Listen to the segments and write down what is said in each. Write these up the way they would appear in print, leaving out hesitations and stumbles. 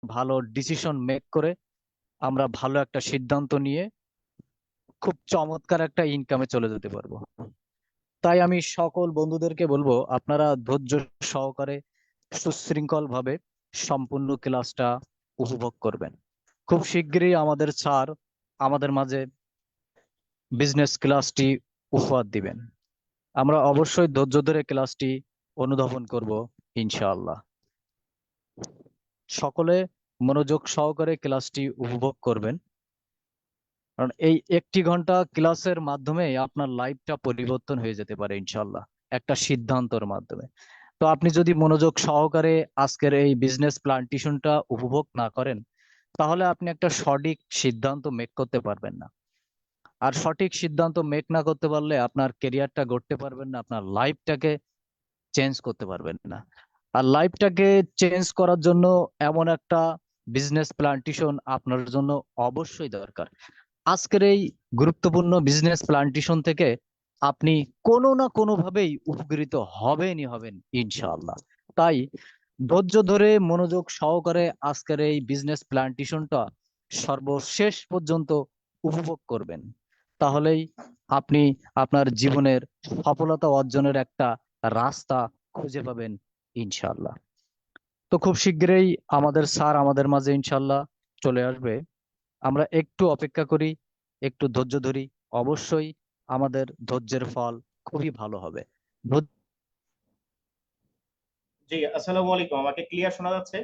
ভালো decision make করে আমরা ভালো একটা সিদ্ধান্ত নিয়ে খুব চমৎকার একটা ইনকামে চলে যেতে পারবো। তাই আমি সকল বন্ধুদেরকে বলবো, আপনারা ধৈর্য সহকারে সুশৃঙ্খল ভাবে সম্পূর্ণ ক্লাসটা উপভোগ করবেন। খুব শিগগিরই আমাদের স্যার আমাদের মাঝে বিজনেস ক্লাসটি উপহার দিবেন। আমরা অবশ্যই ধৈর্য ধরে ক্লাসটি অনুধাবন করব ইনশাআল্লাহ। সকলে মনোযোগ সহকারে ক্লাসটি উপভোগ করবেন, কারণ এই একটি ঘন্টা ক্লাসের মাধ্যমে আপনার লাইফটা পরিবর্তন হয়ে যেতে পারে ইনশাআল্লাহ, একটা সিদ্ধান্তর মাধ্যমে। তো আপনি যদি মনোযোগ সহকারে আজকের এই বিজনেস প্ল্যান্টেশনটা উপভোগ না করেন, তাহলে আপনি একটা সঠিক সিদ্ধান্ত মেক করতে পারবেন না। আর সঠিক সিদ্ধান্ত মেক না করতে পারলে আপনার কেরিয়ারটা গড়তে পারবেন না, আপনার লাইফটাকে চেঞ্জ করতে পারবেন না। আর লাইফটাকে চেঞ্জ করার জন্য এমন একটা বিজনেস প্ল্যান্টেশন আপনার জন্য অবশ্যই দরকার। আজকের এই গুরুত্বপূর্ণ বিজনেস প্ল্যান্টেশন থেকে আপনি কোনো না কোনো ভাবেই উপকৃত হবেনই হবেন ইনশাআল্লাহ। তাই ধৈর্য ধরে মনোযোগ সহকারে আজকের এই বিজনেস প্ল্যান্টেশনটা সর্বশেষ পর্যন্ত উপভোগ করবেন। তাহলেই আপনি আপনার জীবনের সফলতা অর্জনের একটা রাস্তা খুঁজে পাবেন ইনশাআল্লাহ। তো খুব শিগগিরই আমাদের স্যার আমাদের মাঝে ইনশাআল্লাহ চলে আসবে। আমরা একটু অপেক্ষা করি, একটু ধৈর্য ধরি। অবশ্যই আমাদের ধৈর্যের ফল খুবই ভালো হবে। জি, আসসালামু আলাইকুম। আমাকে ক্লিয়ার শোনা যাচ্ছে?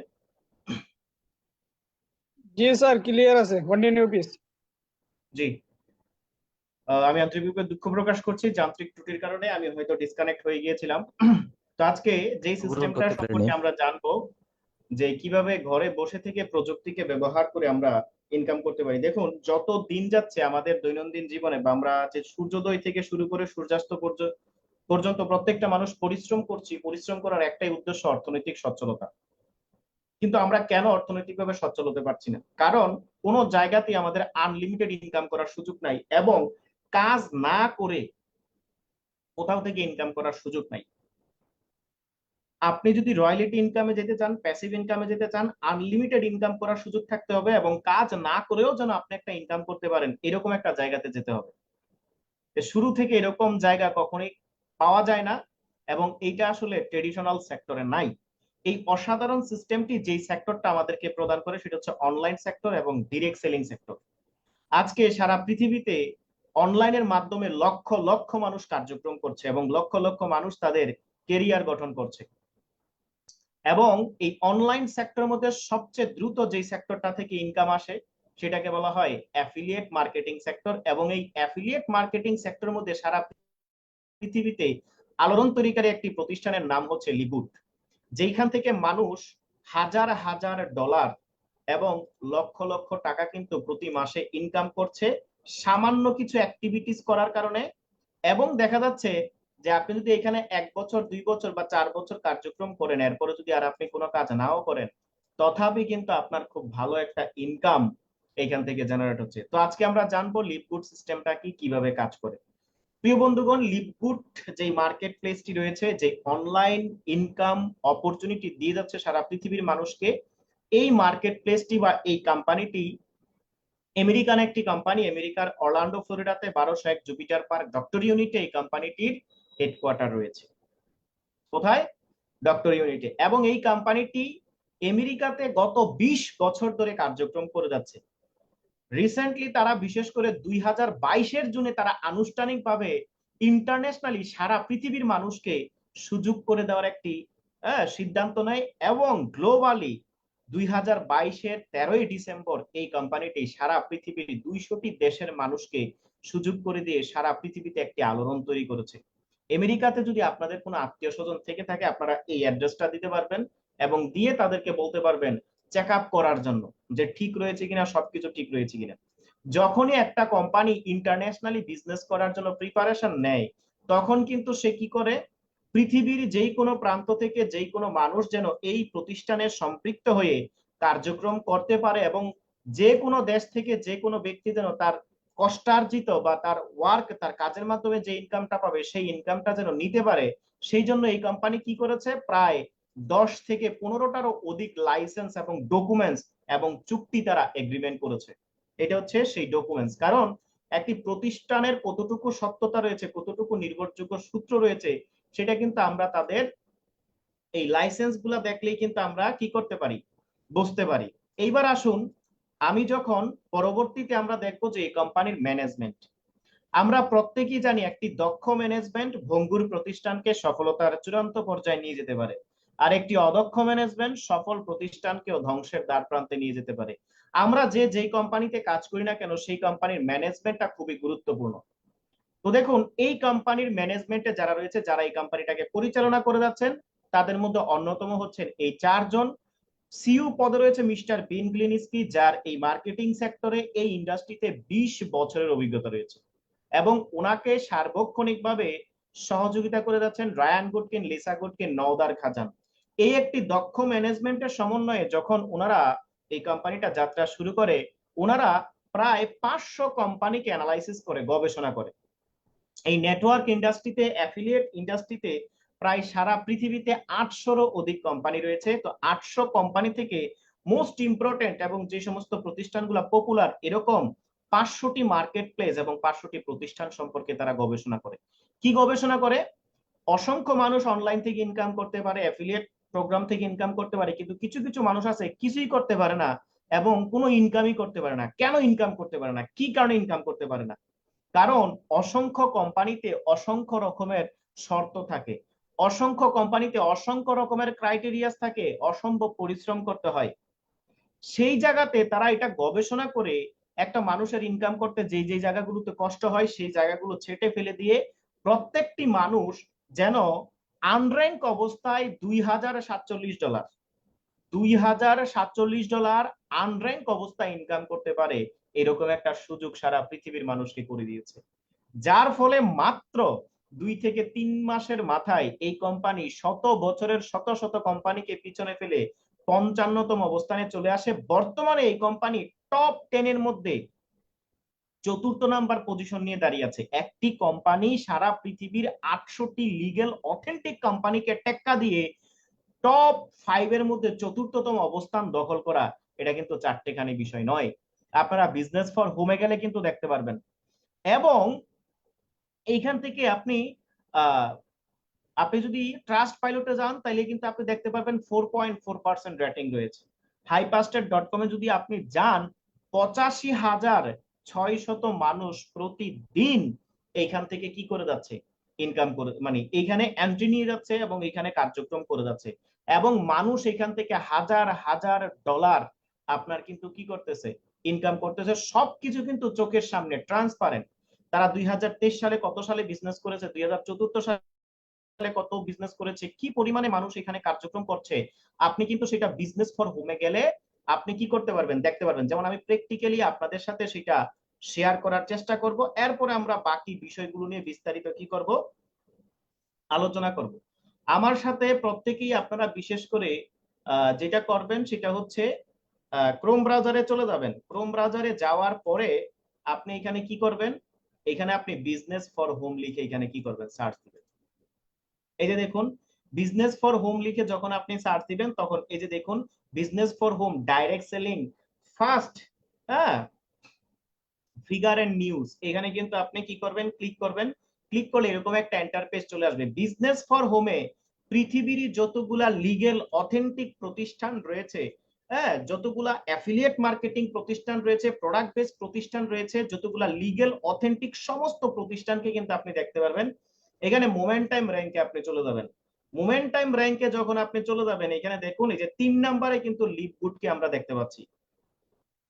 জি স্যার, ক্লিয়ার আছে, কন্টিনিউ প্লিজ। জি। আমি আন্তরিকভাবে দুঃখ প্রকাশ করছি, যান্ত্রিক ত্রুটির কারণে আমি হয়তো ডিসকানেক্ট হয়ে গিয়েছিলাম। তো আজকে যেই গ্রহণ সিস্টেমটা করতে পারিনি। সম্পর্কে আমরা জানবো, যে কিভাবে ঘরে বসে থেকে প্রযুক্তিকে ব্যবহার করে আমরা ইনকাম করতে পারি। দেখুন, যত দিন যাচ্ছে আমাদের দৈনন্দিন জীবনে, বা আমরা যে সূর্যোদয় থেকে শুরু করে সূর্যাস্ত পর্যন্ত প্রত্যেকটা মানুষ পরিশ্রম করছি। পরিশ্রম করার একটাই উদ্দেশ্য, অর্থনৈতিক সচ্ছলতা। কিন্তু আমরা কেন অর্থনৈতিকভাবে সচ্ছল হতে পারছি না? কারণ কোনো জায়গাতেই আমাদের আনলিমিটেড ইনকাম করার সুযোগ নাই, এবং কাজ না করে কোথাও থেকে ইনকাম করার সুযোগ নাই। আপনি যদি রয়্যালিটি ইনকামে যেতে চান, প্যাসিভ ইনকামে যেতে চান, আনলিমিটেড ইনকাম করার সুযোগ থাকতে হবে, এবং কাজ না করেও যেন আপনি একটা ইনকাম করতে পারেন, এরকম একটা জায়গাতে যেতে হবে। শুরু থেকে এরকম জায়গা কখনোই পাওয়া যায় না, এবং এইটা আসলে ট্রেডিশনাল সেক্টরে নাই। এই অসাধারণ সিস্টেমটি যেই সেক্টরটা আমাদেরকে প্রদান করে, সেটা হচ্ছে অনলাইন সেক্টর এবং ডিরেক্ট সেলিং সেক্টর। আজকে সারা পৃথিবীতে অনলাইনের মাধ্যমে লক্ষ লক্ষ মানুষ কার্যক্রম করছে, এবং লক্ষ লক্ষ মানুষ তাদের কেরিয়ার গঠন করছে। এবং এই অনলাইন সেক্টরের মধ্যে সবচেয়ে দ্রুত যে সেক্টরটা থেকে ইনকাম আসে, সেটাকে বলা হয় অ্যাফিলিয়েট মার্কেটিং সেক্টর। এবং এই অ্যাফিলিয়েট মার্কেটিং সেক্টরের মধ্যে সারা পৃথিবীতে আলোড়ন তৈরিকারী একটি প্রতিষ্ঠানের নাম হচ্ছে লিবুট, যেখান থেকে মানুষ হাজার হাজার ডলার এবং লক্ষ লক্ষ টাকা কিন্তু প্রতি মাসে ইনকাম করছে, সামান্য কিছু অ্যাক্টিভিটিস করার কারণে। এবং দেখা যাচ্ছে যে আপনি যদি এখানে 1 বছর 2 বছর বা 4 বছর কার্যক্রম করেন, এরপরে যদি আর আপনি কোনো কাজ নাও করেন, তথাপি কিন্তু আপনার খুব ভালো একটা ইনকাম এখান থেকে জেনারেট হচ্ছে। তো আজকে আমরা জানবো লিপগুড সিস্টেমটা কি, কিভাবে কাজ করে। প্রিয় বন্ধুগণ, লিপগুড যে মার্কেট প্লেসটি রয়েছে, যে অনলাইন ইনকাম অপরচুনিটি দিয়ে যাচ্ছে সারা পৃথিবীর মানুষকে, এই মার্কেট প্লেসটি বা এই কোম্পানিটি আমেরিকান একটি কোম্পানি। আমেরিকার অরল্যান্ডো ফ্লোরিডাতে 1201 জুপিটার পার্ক ডক্টর ইউনিটে এই কোম্পানিটির হেডকোয়ার্টার রয়েছে। কোথায়? ডক্টর ইউনিটে। এবং এই কোম্পানিটি আমেরিকাতে গত 20 বছর ধরে কার্যক্রম করে যাচ্ছে। রিসেন্টলি তারা বিশেষ করে 2022-এর জুনে তারা আনুষ্ঠানিকভাবে ইন্টারন্যাশনালি সারা পৃথিবীর মানুষকে সুযোগ করে দেওয়ার একটি সিদ্ধান্ত নেয়। এবং গ্লোবালি 2022-এর 13ই ডিসেম্বর এই কোম্পানিটি সারা পৃথিবীর 200টি দেশের মানুষকে সুযোগ করে দিয়ে সারা পৃথিবীতে একটি আলোড়ন তৈরি করেছে। আমেরিকাতে যদি আপনাদের কোনো আত্মীয় স্বজন থেকে থাকে, আপনারা এই অ্যাড্রেসটা দিতে পারবেন, এবং দিয়ে তাদেরকে বলতে পারবেন চেক আপ করার জন্য, যে ঠিক রয়েছে কিনা, সবকিছু ঠিক রয়েছে কিনা। যখনই একটা কোম্পানি ইন্টারন্যাশনালি বিজনেস করার জন্য প্রিপারেশন নেয়, তখন কিন্তু সে কি করে, পৃথিবীর যেই কোনো প্রান্ত থেকে যেই কোনো মানুষ যেন এই প্রতিষ্ঠানের সম্পৃক্ত হয়ে কার্যক্রম করতে পারে, এবং যে কোনো দেশ থেকে যে কোনো ব্যক্তি যেন তার কষ্টার্জিত বা তার ওয়ার্ক, তার কাজের মাধ্যমে যে ইনকামটা পাবে, সেই ইনকামটা যেন নিতে পারে। সেই জন্য এই কোম্পানি কি করেছে, প্রায় 10 থেকে 15টারও অধিক লাইসেন্স এবং ডকুমেন্টস এবং চুক্তি তারা এগ্রিমেন্ট করেছে। এটা হচ্ছে সেই ডকুমেন্টস। কারণ একটি প্রতিষ্ঠানের কতটুকু সত্যতা রয়েছে, কতটুকু নির্ভরযোগ্য সূত্র রয়েছে, সেটা কিন্তু আমরা তাদের এই লাইসেন্স গুলা দেখলেই কিন্তু আমরা কি করতে পারি, বুঝতে পারি। এইবার আসুন, আমি যখন পরবর্তীতে আমরা দেখবো যে এই কোম্পানির ম্যানেজমেন্ট, আমরা প্রত্যেকেই জানি একটি দক্ষ ম্যানেজমেন্ট ভঙ্গুর প্রতিষ্ঠানকে সফলতার চূড়ান্ত পর্যায়ে নিয়ে যেতে পারে, আর একটি অদক্ষ ম্যানেজমেন্ট সফল প্রতিষ্ঠানকেও ধ্বংসের দ্বার প্রান্তে নিয়ে যেতে পারে। আমরা যেই কোম্পানিতে কাজ করি না কেন, সেই কোম্পানির ম্যানেজমেন্টটা খুবই গুরুত্বপূর্ণ। তো দেখুন, এই কোম্পানির ম্যানেজমেন্টে যারা রয়েছে, যারা এই কোম্পানিটাকে পরিচালনা করে যাচ্ছেন, তাদের মধ্যে অন্যতম হচ্ছেন এই 4 জন। সিইও পদে রয়েছে মিস্টার বিন গ্লিনস্কি, যার এই মার্কেটিং সেক্টরে, এই ইন্ডাস্ট্রিতে 20 বছরের অভিজ্ঞতা রয়েছে, এবং ওনাকে সার্বক্ষণিকভাবে সহযোগিতা করে যাচ্ছেন রায়ান গুডকিন, লিসা গুডকিন, নওদার খাজান। এই একটি দক্ষ ম্যানেজমেন্টের সমন্বয়ে যখন ওনারা এই কোম্পানিটা যাত্রা শুরু করে, ওনারা প্রায় 500 কোম্পানিকে অ্যানালাইসিস করে, গবেষণা করে। এই নেটওয়ার্ক ইন্ডাস্ট্রিতে, অ্যাফিলিয়েট ইন্ডাস্ট্রিতে প্রায় সারা পৃথিবীতে 800-রও অধিক কোম্পানি রয়েছে। তো 800 কোম্পানি থেকে মোস্ট ইম্পর্টেন্ট এবং যে সমস্ত প্রতিষ্ঠানগুলো পপুলার, এরকম 500টি মার্কেট প্লেস এবং 500টি প্রতিষ্ঠান সম্পর্কে তারা গবেষণা করে। কি গবেষণা করে? অসংখ্য মানুষ অনলাইন থেকে ইনকাম করতে পারে, অ্যাফিলিয়েট প্রোগ্রাম থেকে ইনকাম করতে পারে, কিন্তু কিছু কিছু মানুষ আছে কিছুই করতে পারে না এবং কোনো ইনকামই করতে পারে না। কেন ইনকাম করতে পারে না? কি কারণে ইনকাম করতে পারে না? কারণ অসংখ্য কোম্পানিতে অসংখ্য রকমের শর্ত থাকে, অসংখ্য কোম্পানিতে অসংখ্য রকমের ক্রাইটেরিয়াস থাকে, অসম্ভব পরিশ্রম করতে হয়। সেই জায়গাতে তারা এটা গবেষণা করে একটা মানুষের ইনকাম করতে যে যে জায়গাগুলোতে কষ্ট হয়, সেই জায়গাগুলো ছেটে ফেলে দিয়ে প্রত্যেকটি মানুষ যেন আনর্যাঙ্ক অবস্থায় $2047, $2047 আনর্যাঙ্ক অবস্থায় ইনকাম করতে পারে, এরকম একটা সুযোগ সারা পৃথিবীর মানুষকে করে দিয়েছে। যার ফলে মাত্র 2 থেকে 3 মাসের মাথায় এই কোম্পানি শত বছরের শত শত কোম্পানিকে পিছনে ফেলে 55তম অবস্থানে চলে আসে। বর্তমানে এই কোম্পানি টপ 10 এর মধ্যে 4র্থ নাম্বার পজিশন নিয়ে দাঁড়িয়ে আছে। একটি কোম্পানি সারা পৃথিবীর 800টি লিগ্যাল অথেন্টিক কোম্পানিকে টেক্কা দিয়ে টপ 5 এর মধ্যে 4র্থতম অবস্থান দখল করা, এটা কিন্তু চারটেখানি বিষয় নয়। আপনারা বিজনেস ফর হোমে গেলে কিন্তু দেখতে পারবেন। এবং এইখান থেকে আপনি আপনি যদি ট্রাস্ট পাইলটে যান, তাইলে কিন্তু আপনি দেখতে পারবেন 4.4% রেটিং রয়েছে। hypasted.com এ যদি আপনি যান, 85,600 মানুষ প্রতিদিন এইখান থেকে কি করে যাচ্ছে, ইনকাম করে, মানে এইখানে এন্ট্রি নিয়ে যাচ্ছে এবং এখানে কার্যক্রম করে যাচ্ছে, এবং মানুষ এখান থেকে হাজার হাজার ডলার আপনার কিন্তু কি করতেছে, ইনকাম করতেছে। সবকিছু কিন্তু চোখের সামনে ট্রান্সপারেন্ট। তারা 2023 সালে কত সালে বিজনেস করেছে, 2024 সালে কত বিজনেস করেছে, কি পরিমাণে মানুষ এখানে কার্যক্রম করছে, আপনি কিন্তু সেটা বিজনেস ফর হোমে গেলে আপনি কি করতে পারবেন, দেখতে পারবেন। যেমন আমি প্র্যাকটিক্যালি আপনাদের সাথে সেটা শেয়ার করার চেষ্টা করব, এরপরে আমরা বাকি বিষয়গুলো নিয়ে বিস্তারিত কি করব, আলোচনা করব। আমার সাথে প্রত্যেকেই আপনারা বিশেষ করে যেটা করবেন সেটা হচ্ছে ক্রোম ব্রাউজারে চলে যাবেন। ক্রোম ব্রাউজারে যাওয়ার পরে আপনি এখানে কি করবেন, এখানে আপনি বিজনেস ফর হোম লিখে এখানে কি করবেন, সার্চ দিবেন। এই যে দেখুন, বিজনেস ফর হোম লিখে যখন আপনি সার্চ দিবেন, তখন এই যে দেখুন, business for home direct selling first, হ্যাঁ, ফিগার এন্ড নিউজ, এখানে কিন্তু আপনি কি করবেন, ক্লিক করবেন। ক্লিক করলে এরকম একটা ইন্টারফেস চলে আসবে। বিজনেস ফর হোমে পৃথিবীর যতগুলা লিগ্যাল অথেন্টিক প্রতিষ্ঠান রয়েছে, হ্যাঁ, যতগুলা অ্যাফিলিয়েট মার্কেটিং প্রতিষ্ঠান রয়েছে, প্রোডাক্ট বেস প্রতিষ্ঠান রয়েছে, যতগুলা লিগ্যাল অথেন্টিক সমস্ত প্রতিষ্ঠানকে কিন্তু আপনি দেখতে পারবেন। এখানে মোমেন্টাম র্যাঙ্কে আপনি চলে যাবেন। মোমেন্টাম র্যাঙ্কে যখন আপনি চলে যাবেন, এখানে দেখুন এই যে 3 নম্বরে কিন্তু লিভগুডকে আমরা দেখতে পাচ্ছি।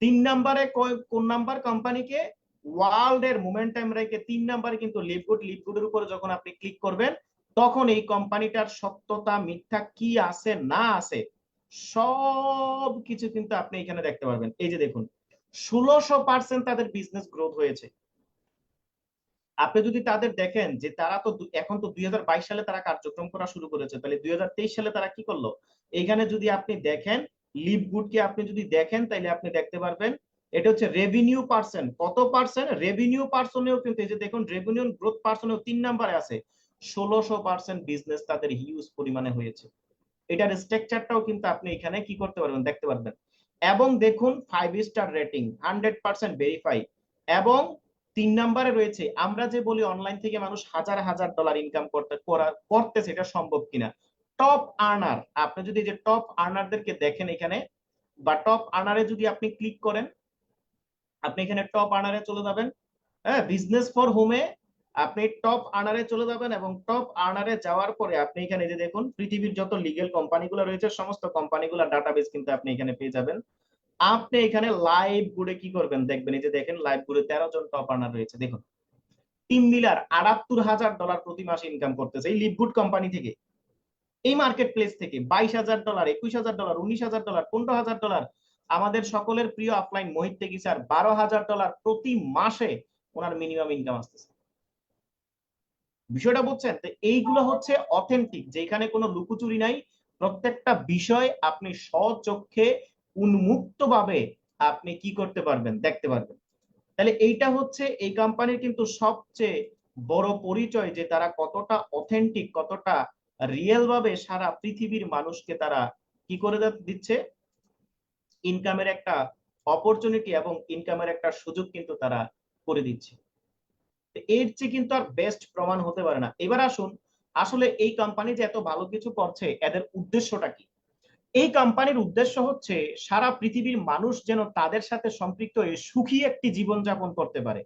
3 নম্বরে কোন নাম্বার কোম্পানিকে, ওয়ার্ল্ড এর মোমেন্টাম র্যাঙ্কে 3 নম্বরে কিন্তু লিভগুড। লিভগুডের উপরে যখন আপনি ক্লিক করবেন, তখন এই কোম্পানিটার সত্যতা মিথ্যা কি আছে না আছে সব কিছু কিন্তু আপনি এখানে দেখতে পারবেন। এই যে দেখুন, 1600% তাদের বিজনেস গ্রোথ হয়েছে। আপনি যদি তাদের দেখেন যে তারা তো এখন তো 2022 সালে তারা কার্যক্রম করা শুরু করেছে, তাহলে 2023 সালে তারা কি করলো, এখানে যদি আপনি দেখেন লিভগুডকে আপনি যদি দেখেন, তাহলে আপনি দেখতে পারবেন এটা হচ্ছে রেভিনিউ পার্সেন্ট, কত পার্সেন্ট রেভিনিউ পার্সনেও কিন্তু এই যে দেখুন রেভিনিউ গ্রোথ পার্সনেও 3 নম্বরে আছে। 1600% বিজনেস তাদের হিউজ পরিমাণে হয়েছে। এটার স্ট্রাকচারটাও কিন্তু আপনি এখানে কি করতে পারবেন, দেখতে পারবেন। এবং দেখুন 5 স্টার রেটিং, 100% ভেরিফাই। এবং 3 নম্বরে রয়েছে, আমরা যে বলি অনলাইন থেকে মানুষ হাজার হাজার ডলার ইনকাম করতেছে, এটা সম্ভব কিনা। টপ আর্নার, আপনি যদি যে টপ আর্নারদেরকে দেখেন এখানে, বা টপ আর্নারে যদি আপনি ক্লিক করেন, আপনি এখানে টপ আর্নারে চলে যাবেন। হ্যাঁ, বিজনেস ফর হোমে আপনি টপ আর্নারে চলে যাবেন, এবং টপ আর্নারে যাওয়ার পরে আপনি এখানে যে দেখুন পৃথিবীর যত লিগেল কোম্পানিগুলো রয়েছে সমস্ত কোম্পানিগুলোর ডাটাবেস কিন্তু আপনি এখানে পেয়ে যাবেন। আপনি এখানে লাইভ গুড়ে কি করবেন দেখবেন, এই যে দেখেন লাইভ গুড়ে 13 জন টপ আর্নার রয়েছে। দেখুন টিম মিলার 78,000 ডলার প্রতি মাসে ইনকাম করতেছে এই লিভগুড কোম্পানি থেকে, এই মার্কেট প্লেস থেকে। 22,000 ডলার, 21,000 ডলার, 19,000 ডলার, 15,000 ডলার। আমাদের সকলের প্রিয় অফলাইন মোহিত তেগি স্যার 12,000 ডলার প্রতি মাসে ওনার মিনিমাম ইনকাম আসতেছে। বিষয়টা বুঝছেন? তো এইগুলো হচ্ছে অথেন্টিক, যেখানে কোনো লুকোচুরি নাই। প্রত্যেকটা বিষয় আপনি স্বচক্ষে উন্মুক্ত ভাবে আপনি কি করতে পারবেন, দেখতে পারবেন। তাহলে এইটা হচ্ছে এই কোম্পানির কিন্তু সবচেয়ে বড় পরিচয়, যে তারা কতটা অথেন্টিক, কতটা রিয়েল ভাবে সারা পৃথিবীর মানুষকে তারা কি করে দিচ্ছে, ইনকামের একটা অপরচুনিটি এবং ইনকামের একটা সুযোগ কিন্তু তারা করে দিচ্ছে। এর চেয়ে কিন্তু আর বেস্ট প্রমাণ হতে পারে না। এবার আসুন, আসলে এই কোম্পানি যে এত ভালো কিছু করছে, এদের উদ্দেশ্যটা কি? এই কোম্পানির উদ্দেশ্য হচ্ছে সারা পৃথিবীর মানুষ যেন তাদের সাথে সম্পৃক্ত হয়ে সুখী একটি জীবন যাপন করতে পারে।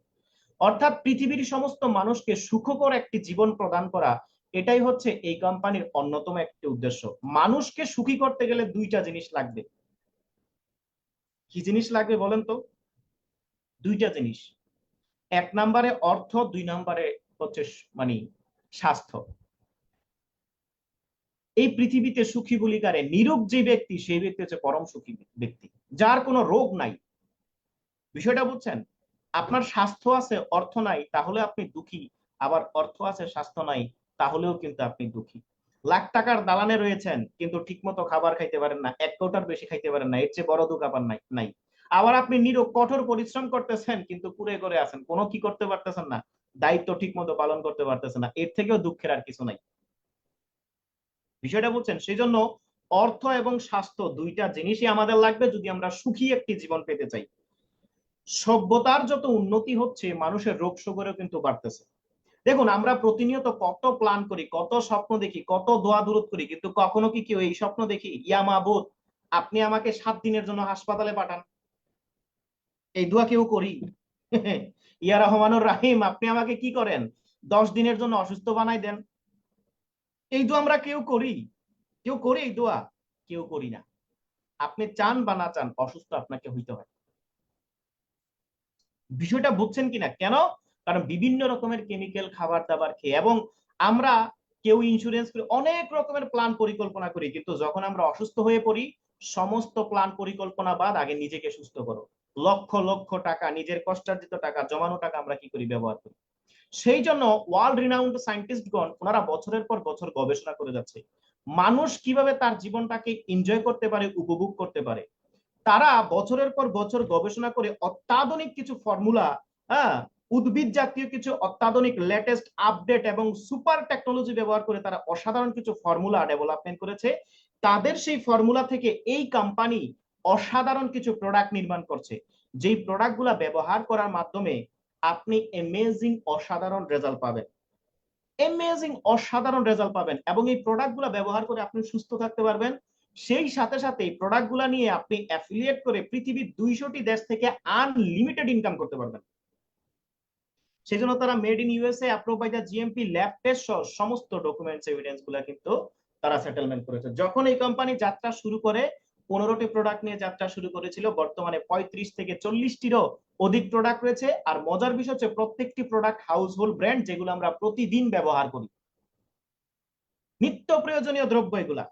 অর্থাৎ পৃথিবীর সমস্ত মানুষকে সুখকর একটি জীবন প্রদান করা, এটাই হচ্ছে এই কোম্পানির অন্যতম একটি উদ্দেশ্য। মানুষকে সুখী করতে গেলে দুইটা জিনিস লাগবে। কি জিনিস লাগবে বলেন তো? দুইটা জিনিস। 1 নম্বরে অর্থ, 2 নম্বরে হচ্ছে মানে স্বাস্থ্য। এই পৃথিবীতে সুখী বলি কারে? নিরোগ যে ব্যক্তি, সেই ব্যক্তি হচ্ছে পরম সুখী ব্যক্তি, যার কোনো রোগ নাই। বিষয়টা বুঝছেন? আপনার স্বাস্থ্য আছে, অর্থ নাই, তাহলে আপনি দুঃখী। আবার অর্থ আছে, স্বাস্থ্য নাই, তাহলেও কিন্তু আপনি দুঃখী। লাখ টাকার দালানে রয়েছেন, কিন্তু ঠিকমতো খাবার খাইতে পারেন না, এক কোটার বেশি খাইতে পারেন না, এর চেয়ে বড় দুঃখ আবার নাই। আবার আপনি নিরোগ, কঠোর পরিশ্রম করতেছেন, কিন্তু কুড়ে করে আছেন, কোনো কি করতে পারতেছেন না, দায়িত্ব ঠিক মতো পালন করতে পারতেছেন না, এর থেকেও দুঃখের আর কিছু নাই। বিষয়টা বুঝছেন? সেই জন্য অর্থ এবং স্বাস্থ্য দুইটা জিনিসই আমাদের লাগবে যদি আমরা সুখী একটি জীবন পেতে চাই। সভ্যতার যত উন্নতি হচ্ছে, মানুষের রোগ শোকেরও কিন্তু বাড়তেছে। দেখুন আমরা প্রতিনিয়ত কত প্ল্যান করি, কত স্বপ্ন দেখি, কত দোয়া দুরূদ করি, কিন্তু কখনো কি কেউ এই স্বপ্ন দেখি, ইয়া মাবুদ আপনি আমাকে 7 দিনের জন্য হাসপাতালে পাঠান? এই দোয়া কেউ করি? ইয়া রহমানুর রাহিম আপনি আমাকে কি করেন, 10 দিনের জন্য অসুস্থ বানাই দেন? এই দোয়া আমরা কেউ করি? কেউ করি এই দোয়া? কেউ করি না। আপনি চান বা না চান, অসুস্থ আপনাকে হইতে হয়। বিষয়টা বুঝছেন কিনা? কেন? কারণ বিভিন্ন রকমের কেমিক্যাল খাবার দাবার খেয়ে, এবং আমরা কেউ ইন্স্যুরেন্স করে অনেক রকমের প্ল্যান পরিকল্পনা করি, কিন্তু যখন আমরা অসুস্থ হয়ে পড়ি, সমস্ত প্ল্যান পরিকল্পনা বাদ, আগে নিজেকে সুস্থ করো। লক্ষ লক্ষ টাকা, নিজের কষ্টার্জিত টাকা, জমানো টাকা আমরা কি করি, ব্যবহার করি। সেই জন্য ওয়ার্ল্ড রিনাউন্ড সায়েন্টিস্টগণ ওনারা বছরের পর বছর গবেষণা করে যাচ্ছে মানুষ কিভাবে তার জীবনটাকে এনজয় করতে পারে, উপভোগ করতে পারে। তারা বছরের পর বছর গবেষণা করে অত্যাধুনিক কিছু ফর্মুলা, হ্যাঁ, উদ্ভিদ জাতীয় কিছু অত্যাধুনিক লেটেস্ট আপডেট এবং সুপার টেকনোলজি ব্যবহার করে তারা অসাধারণ কিছু ফর্মুলা ডেভেলপমেন্ট করেছে। তাদের সেই ফর্মুলা থেকে এই কোম্পানি অসাধারণ কিছু প্রোডাক্ট নির্মাণ করছে, যেই প্রোডাক্টগুলা ব্যবহার করার মাধ্যমে আপনি অ্যামেজিং অসাধারণ রেজাল্ট পাবেন। অ্যামেজিং অসাধারণ রেজাল্ট পাবেন, এবং এই প্রোডাক্টগুলো ব্যবহার করে আপনি সুস্থ থাকতে পারবেন। সেই সাথে সাথে এই প্রোডাক্টগুলো নিয়ে আপনি অ্যাফিলিয়েট করে পৃথিবীর 200টি দেশ থেকে আনলিমিটেড ইনকাম করতে পারবেন। সেই জন্য তারা made in USA, approve by the GMP, lab test সহ সমস্ত ডকুমেন্টস এভিডেন্স গুলা কিন্তু তারা সেটেলমেন্ট করেছে। যখন এই কোম্পানি যাত্রা শুরু করে 15টি প্রোডাক্ট নিয়ে যাত্রা শুরু করেছিল, বর্তমানে 35 থেকে 40টিরও অধিক প্রোডাক্ট রয়েছে। আর মজার বিষয় হচ্ছে প্রত্যেকটি প্রোডাক্ট হাউস হোল্ড ব্র্যান্ড, যেগুলো আমরা প্রতিদিন ব্যবহার করি, নিত্য প্রয়োজনীয় দ্রব্য এগুলা।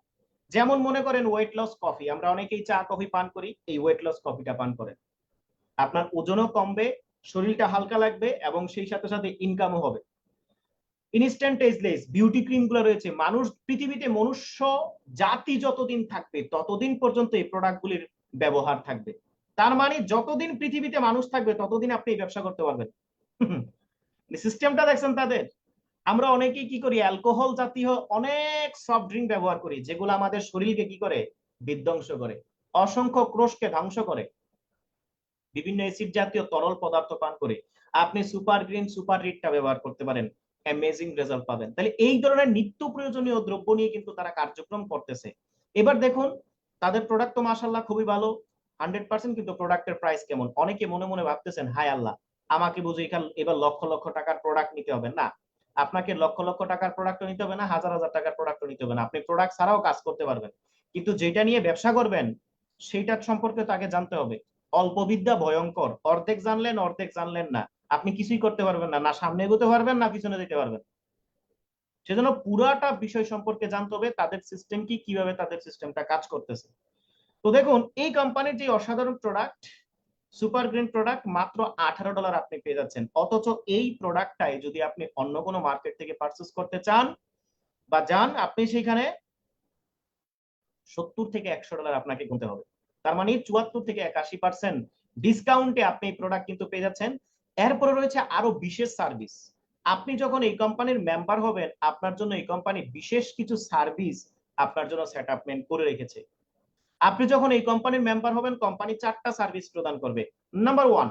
যেমন মনে করেন ওয়েট লস কফি, আমরা অনেকেই চা কফি পান করি, এই ওয়েট লস কফিটা পান করেন, আপনার ওজনও কমবে, শরীরটা হালকা লাগবে, এবং সেই সাথে সাথে ইনকামও হবে। ইনস্ট্যান্ট এজলেস বিউটি ক্রিম গুলো রয়েছে, মানুষ পৃথিবীতে মনুষ্য জাতি যতদিন থাকবে ততদিন পর্যন্ত এই প্রোডাক্টগুলির ব্যবহার থাকবে। তার মানে যতদিন পৃথিবীতে মানুষ থাকবে ততদিন আপনি এই ব্যবসা করতে পারবেন। সিস্টেমটা দেখছেন তাদের? আমরা অনেকেই কি করি, অ্যালকোহল জাতীয় অনেক সফট ড্রিঙ্ক ব্যবহার করি যেগুলো আমাদের শরীরকে কি করে, বিধ্বংস করে, অসংখ্য কোষকে ধ্বংস করে, বিভিন্ন অ্যাসিড জাতীয় তরল পদার্থ পান করে। আপনি সুপার গ্রিন সুপার রিডটা ব্যবহার করতে পারেন, অ্যামেজিং রেজাল্ট পাবেন। তাহলে এই ধরনের নিত্য প্রয়োজনীয় দ্রব্য নিয়ে কিন্তু তারা কার্যক্রম করতেছে। এবার দেখুন তাদের প্রোডাক্ট তো মাশাআল্লাহ খুবই ভালো 100%, কিন্তু প্রোডাক্টের প্রাইস কেমন? অনেকে মনে মনে ভাবতেছেন, হায় আল্লাহ, আমাকে বুঝি এবার লক্ষ লক্ষ টাকার প্রোডাক্ট নিতে হবে না। আপনাকে লক্ষ লক্ষ টাকার প্রোডাক্ট নিতে হবে না, হাজার হাজার টাকার প্রোডাক্ট নিতে হবে না, আপনি প্রোডাক্ট ছাড়াও কাজ করতে পারবেন। কিন্তু যেটা নিয়ে ব্যবসা করবেন সেইটার সম্পর্কে তাকে জানতে হবে। অল্প বিদ্যা ভয়ঙ্কর, অর্ধেক জানলেন অর্ধেক জানলেন না, আপনি কিছুই করতে পারবেন না, না সামনে এগোতে পারবেন না পিছনে যেতে পারবেন। সেজন্য পুরাটা বিষয় সম্পর্কে জানতে হবে, তাদের সিস্টেম কি, কিভাবে তাদের সিস্টেমটা কাজ করতেছে। তো দেখুন এই কোম্পানির যে অসাধারণ প্রোডাক্ট, সুপার গ্রিন প্রোডাক্ট, মাত্র $18 আপনি পেয়ে যাচ্ছেন। অথচ এই প্রোডাক্টটাই যদি আপনি অন্য কোনো মার্কেট থেকে পারচেজ করতে চান বা যান, আপনি সেখানে $70 থেকে $100 আপনাকে গুনতে হবে। তার মানে 74 থেকে 81% ডিসকাউন্টে আপনি এই প্রোডাক্ট কিন্তু পেয়ে যাচ্ছেন। এরপরে রয়েছে আরো বিশেষ সার্ভিস। আপনি যখন এই কোম্পানির মেম্বার হবেন, আপনার জন্য এই কোম্পানি বিশেষ কিছু সার্ভিস আপনার জন্য সেটআপমেন্ট করে রেখেছে। আপনি যখন এই কোম্পানির মেম্বার হবেন, কোম্পানি 4টা সার্ভিস প্রদান করবে। নাম্বার 1,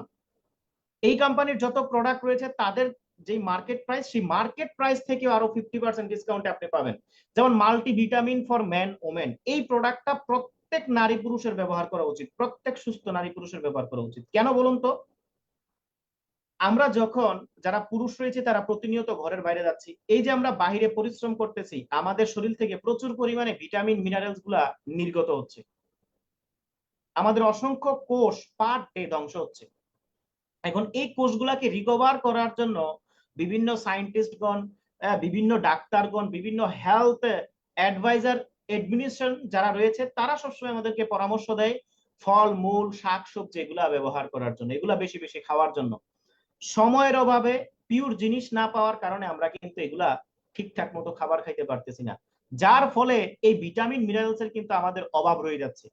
এই কোম্পানির যত প্রোডাক্ট রয়েছে তাদের যে মার্কেট প্রাইস, সেই মার্কেট প্রাইস থেকে আরো 50% ডিসকাউন্ট আপনি পাবেন। যেমন multi vitamin for man women, এই প্রোডাক্টটা প্রত্যেক নারী পুরুষের ব্যবহার করা উচিত, প্রত্যেক সুস্থ নারী পুরুষের ব্যবহার করা উচিত। কেন বলুন তো? আমরা যখন যারা পুরুষ রয়েছে তারা প্রতিনিয়ত ঘরের বাইরে যাচ্ছি, এই যে আমরা বাহিরে পরিশ্রম করতেছি, আমাদের শরীর থেকে প্রচুর পরিমাণে ভিটামিন মিনারেলস গুলা নির্গত হচ্ছে, আমাদের অসংখ্য কোষ পার ডে ধ্বংস হচ্ছে। এখন এই কোষগুলাকে রিকভার করার জন্য বিভিন্ন সায়েন্টিস্টগণ, বিভিন্ন ডাক্তারগণ, বিভিন্ন হেলথ অ্যাডভাইজার এডমিনিস্ট্রেশন যারা রয়েছে, তারা সবসময় আমাদেরকে পরামর্শ দেয় ফল মূল শাক সবজি এগুলা ব্যবহার করার জন্য, এগুলা বেশি বেশি খাওয়ার জন্য। সময়ের অভাবে পিওর জিনিস না পাওয়ার কারণে আমরা কিন্তু এগুলা ঠিকঠাক মতো খাবার খাইতে পারতেছি না, যার ফলে এই ভিটামিন মিনারেলস এর কিন্তু আমাদের অভাব রয়ে যাচ্ছে।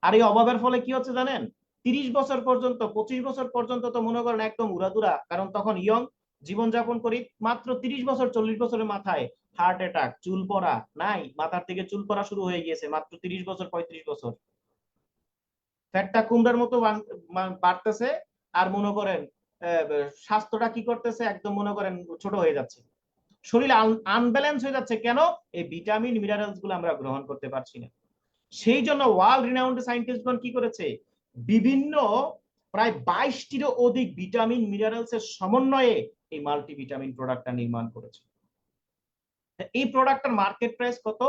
আর এই অভাবের ফলে কি হচ্ছে জানেন? 30 বছর পর্যন্ত 25 বছর পর্যন্ত তো মনে করেন একদম উড়াদুরা, কারণ তখন ইয়ং জীবনযাপন করি। মাত্র 30 বছর 40 বছরের মাথায় হার্ট অ্যাটাক, চুল পড়া নাই, মাথার থেকে চুল পড়া শুরু হয়ে গিয়েছে মাত্র 30 বছর 35 বছর। ফ্যাটটা কুমড়ার মতো বাড়তেছে, আর মনে করেন স্বাস্থ্যটা কি করতেছে, একদম মনে করেন ছোট হয়ে যাচ্ছে, শরীর আনব্যালেন্স হয়ে যাচ্ছে। কেন? এই ভিটামিন মিনারেলস গুলো আমরা গ্রহণ করতে পারছি না। সেই জন্য ওয়ার্ল্ড রিনাউন্ড সায়েন্টিস্টগণ কি করেছে, বিভিন্ন প্রায় 22টিরও অধিক ভিটামিন মিনারেলস এর সমন্বয়ে এই মাল্টিভিটামিন প্রোডাক্টটা নির্মাণ করেছে। এই প্রোডাক্টের মার্কেট প্রাইস কত?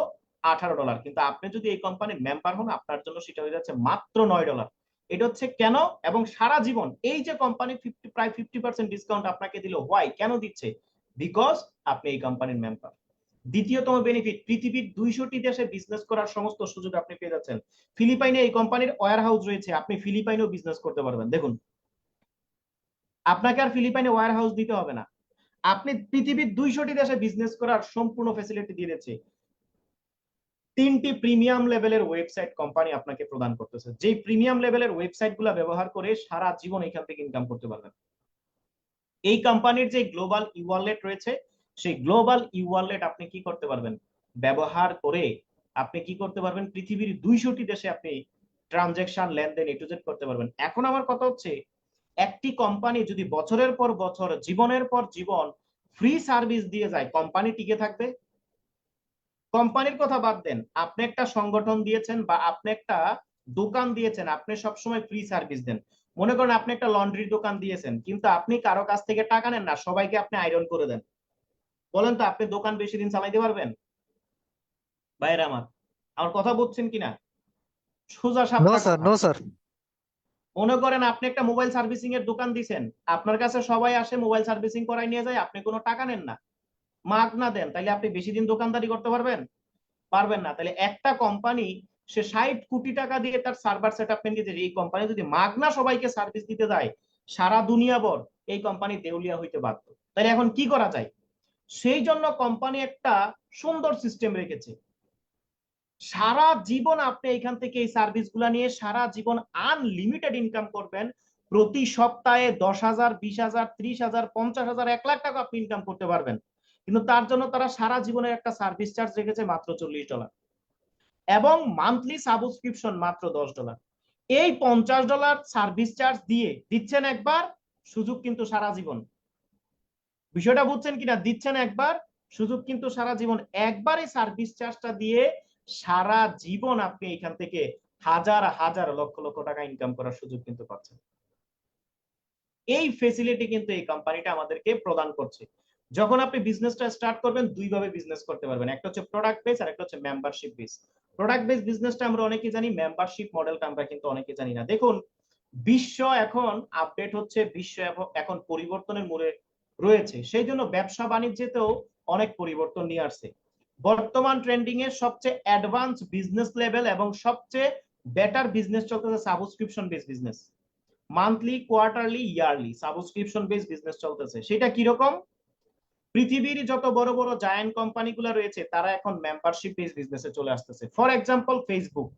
$18। কিন্তু আপনি যদি এই কোম্পানির মেম্বার হন, আপনার জন্য সেটা হয়ে যাচ্ছে মাত্র $9। এটা হচ্ছে কেন? এবং সারা জীবন এই যে কোম্পানি প্রায় 50% ডিসকাউন্ট আপনাকে দিল, হোয়াই, কেন দিচ্ছে? বিকজ আপনি এই কোম্পানির মেম্বার। দ্বিতীয়তম বেনিফিট, পৃথিবীর 200টি দেশে বিজনেস করার সমস্ত সুযোগ আপনি পেয়ে যাচ্ছেন। ফিলিপাইনে এই কোম্পানির ওয়্যার হাউস রয়েছে, আপনি ফিলিপাইনেও বিজনেস করতে পারবেন। দেখুন, আপনাকে আর ফিলিপাইনে ওয়্যার হাউস দিতে হবে না, আপনি পৃথিবীর 200টি দেশে বিজনেস করার সম্পূর্ণ ফ্যাসিলিটি দিয়ে দিচ্ছে। 3টি প্রিমিয়াম লেভেলের ওয়েবসাইট কোম্পানি আপনাকে প্রদান করতেছে, যে প্রিমিয়াম লেভেলের ওয়েবসাইট গুলা ব্যবহার করে সারা জীবন এখান থেকে ইনকাম করতে পারবেন। এই কোম্পানির যে গ্লোবাল ই ওয়ালেট রয়েছে, সেই গ্লোবাল ই ওয়ালেট আপনি কি করতে পারবেন, ব্যবহার করে আপনি কি করতে পারবেন, পৃথিবীর 200টি দেশে আপনি ট্রানজাকশন লেনদেন এ টু জেড করতে পারবেন। এখন আমার কথা হচ্ছে, একটি কোম্পানি যদি বছরের পর বছর জীবনের পর জীবন ফ্রি সার্ভিস দিয়ে যায়, কোম্পানি টিকে থাকবে? কোম্পানির কথা বাদ দেন, আপনি একটা সংগঠন দিয়েছেন বা আপনি একটা দোকান দিয়েছেন, আপনি সবসময় ফ্রি সার্ভিস দেন। মনে করেন আপনি একটা লন্ড্রির দোকান দিয়েছেন, কিন্তু আপনি কারো কাছ থেকে টাকা নেন না, সবাইকে আপনি আয়রন করে দেন। বলেন তো আপনি দোকান বেশি দিন চালাইতে পারবেন? ভাইরা আমার কথা বুঝছেন কিনা? সোজা নো সাপটা স্যার, কথা। No sir. মনে করেন আপনি একটা মোবাইল সার্ভিসিং এর দোকান দিয়েছেন, আপনার কাছে সবাই আসে মোবাইল সার্ভিসিং করাই নিয়ে যায়, আপনি কোনো টাকা নেন না, মাগনা দেন, তাইলে আপনি বেশি দিন দোকানদারি করতে পারবেন? পারবেন না। তাহলে একটা কোম্পানি সে 60 কোটি টাকা দিয়ে তার সার্ভার সেটআপ নিয়ে যায়, এই কোম্পানি যদি মাগনা সবাইকে সার্ভিস দিতে যায় সারা দুনিয়া ভর, এই কোম্পানি দেউলিয়া হইতে বাধ্য। তাহলে এখন কি করা যায়? সেই জন্য কোম্পানি একটা সুন্দর সিস্টেম রেখেছে, সারা জীবন আপনি এখান থেকে এই সার্ভিস গুলা নিয়ে সারা জীবন আনলিমিটেড ইনকাম করবেন। প্রতি সপ্তাহে 10,000, 20,000, 30,000, 50,000, 1 লাখ টাকা আপনি ইনকাম করতে পারবেন। কিন্তু তার জন্য তারা সারা জীবনের একটা সার্ভিস চার্জ রেখেছে মাত্র $40 এবং মান্থলি সাবস্ক্রিপশন মাত্র $10। এই $50 সার্ভিস চার্জ দিয়ে দিচ্ছেন একবার, সুযোগ কিন্তু সারা জীবন। বিষয়টা বুঝছেন কিনা? দিচ্ছেন একবার, সুযোগ কিন্তু সারা জীবন। একবার এই সার্ভিস চার্জটা দিয়ে সারা জীবন আপনি এখান থেকে হাজার হাজার লক্ষ লক্ষ টাকা ইনকাম করার সুযোগ কিন্তু পাচ্ছেন। এই ফেসিলিটি কিন্তু এই কোম্পানিটা আমাদেরকে প্রদান করছে। যখন আপনি বিজনেসটা স্টার্ট করবেন, দুই ভাবে বিজনেস করতে পারবেন, একটা হচ্ছে প্রোডাক্ট বেস আর একটা হচ্ছে মেম্বারশিপ বেস। প্রোডাক্ট বেস বিজনেসটা আমরা অনেকে জানি, মেম্বারশিপ মডেলটা আমরা কিন্তু অনেকে জানি না। দেখুন, বিশ্ব এখন আপডেট হচ্ছে, বিশ্ব এখন পরিবর্তনের মোড়ে রয়েছে, সেই জন্য ব্যবসা বাণিজ্যেতেও অনেক পরিবর্তন নিয়ে আসছে। বর্তমান ট্রেন্ডিং এর সবচেয়ে অ্যাডভান্স বিজনেস লেভেল এবং সবচেয়ে বেটার বিজনেস চলতেছে subscription base business. Monthly, quarterly, yearly subscription base business চলতেছে। সেটা কিরকম? পৃথিবীর যত বড় বড় জায়ান্ট কোম্পানিগুলো রয়েছে তারা এখন মেম্বারশিপ বেস বিজনেসে চলে আসতেছে। For example Facebook.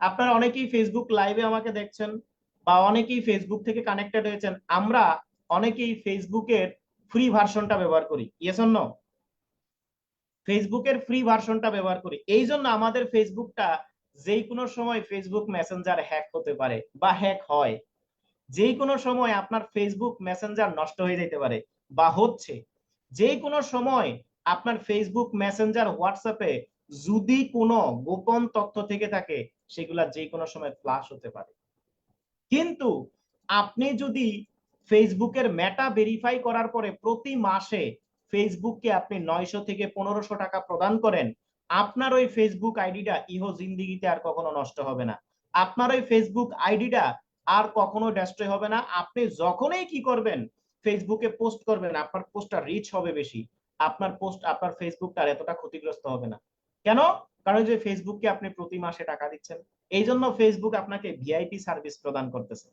আপনারা অনেকেই ফেসবুক লাইভে আমাকে দেখছেন বা অনেকেই ফেসবুক থেকে কানেক্টেড হয়েছেন। আমরা অনেকেই ফেসবুকের ফ্রি ভার্সনটা ব্যবহার করি, ইয়েস অর নো? ফেসবুকের ফ্রি ভার্সনটা ব্যবহার করি। এই জন্য আমাদের ফেসবুকটা যে কোনো সময় ফেসবুক মেসেঞ্জার হ্যাক হতে পারে বা হ্যাক হয়। যে কোনো সময় আপনার ফেসবুক মেসেঞ্জার নষ্ট হয়ে যেতে পারে বা হচ্ছে। যে কোনো সময় আপনার ফেসবুক মেসেঞ্জার, হোয়াটসঅ্যাপে যদি কোনো গোপন তথ্য থেকে থাকে, সেগুলা যে কোনো সময় ফ্লাশ হতে পারে। কিন্তু আপনি যদি ফেসবুকের মেটা ভেরিফাই করার পরে প্রতি মাসে ফেসবুককে আপনি 900 থেকে 1500 টাকা প্রদান করেন, আপনার ওই ফেসবুক আইডিটা ইহো জিন্দিগিতে আর কখনো নষ্ট হবে না। আপনার ওই ফেসবুক আইডিটা আর কখনো ডেস্ট্রয় হবে না। আপনি যখনই কি করবেন, ফেসবুকে পোস্ট করবেন, আপনার পোস্টটা রিচ হবে বেশি, আপনার পোস্ট, আপনার ফেসবুকটা আর এতটা ক্ষতিগ্রস্ত হবে না। কেন? কারণ যে ফেসবুককে আপনি প্রতি মাসে টাকা দিচ্ছেন, এই জন্য ফেসবুক আপনাকে ভিআইপি সার্ভিস প্রদান করতেছে।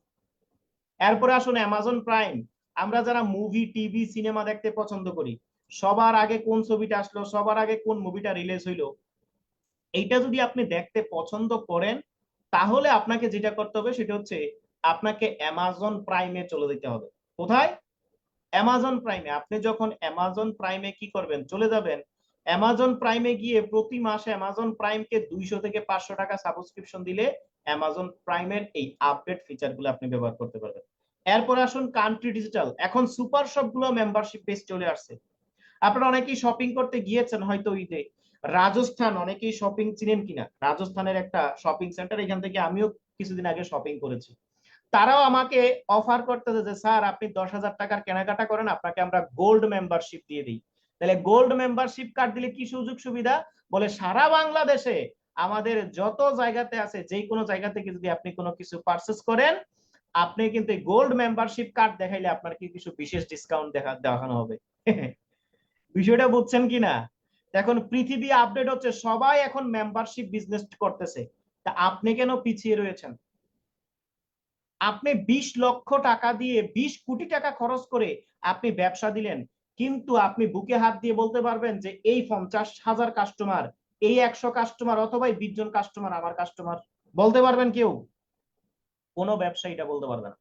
এরপরে আসুন অ্যামাজন প্রাইম। আমরা যারা মুভি, টিভি, সিনেমা দেখতে পছন্দ করি, সবার আগে কোন ছবিটা আসলো, সবার আগে কোন মুভিটা রিলিজ হইলো, এইটা যদি আপনি দেখতে পছন্দ করেন, তাহলে আপনাকে যেটা করতে হবে সেটা হচ্ছে আপনাকে অ্যামাজন প্রাইমে চলে যেতে হবে। কোথায়? অ্যামাজন প্রাইমে। আপনি যখন অ্যামাজন প্রাইমে কি করবেন, চলে যাবেন, অ্যামাজন প্রাইমে গিয়ে প্রতি মাসে অ্যামাজন প্রাইমকে 200 থেকে 500 টাকা সাবস্ক্রিপশন দিলে অ্যামাজন প্রাইমের এই আপডেট ফিচারগুলো আপনি ব্যবহার করতে পারবেন। এরপর আসুন কান্ট্রি ডিজিটাল। এখন সুপার শপ গুলো মেম্বারশিপ বেস চলে আসছে। আপনারা অনেকেই শপিং করতে গিয়েছেন হয়তো ঈদে রাজস্থান, অনেকেই শপিং চিনেন কিনা? রাজস্থানের একটা শপিং সেন্টার, এখান থেকে আমিও কিছুদিন আগে শপিং করেছি। তারাও আমাকে অফার করতেছে যে স্যার আপনি 10,000 টাকার কেনাকাটা করেন, আপনাকে আমরা গোল্ড মেম্বারশিপ দিয়ে দিই। তাহলে গোল্ড মেম্বারশিপ কার্ড দিলে কি সুযোগ সুবিধা? বলে সারা বাংলাদেশে আমাদের যত জায়গাতে আছে, যে কোনো জায়গা থেকে যদি আপনি কোনো কিছু পারচেজ করেন, আপনি কিন্তু গোল্ড মেম্বারশিপ কার্ড দেখাইলে আপনার কি কিছু বিশেষ ডিসকাউন্ট দেখানো হবে। বিষয়টা বুঝছেন কিনা? এখন পৃথিবী আপডেট হচ্ছে, সবাই এখন মেম্বারশিপ বিজনেস করতেছে, তা আপনি কেন পিছিয়ে রয়েছেন? আপনি 20 লক্ষ টাকা দিয়ে 20 কোটি টাকা খরচ করে আপনি ব্যবসা দিলেন, কিন্তু আপনি বুকে হাত দিয়ে বলতে পারবেন যে এই 50,000 কাস্টমার, এই 100 কাস্টমার অথবা 20 জন কাস্টমার আমার কাস্টমার? বলতে পারবেন কেউ? কোনো ব্যবসায়ী এটা বলতে পারবে না।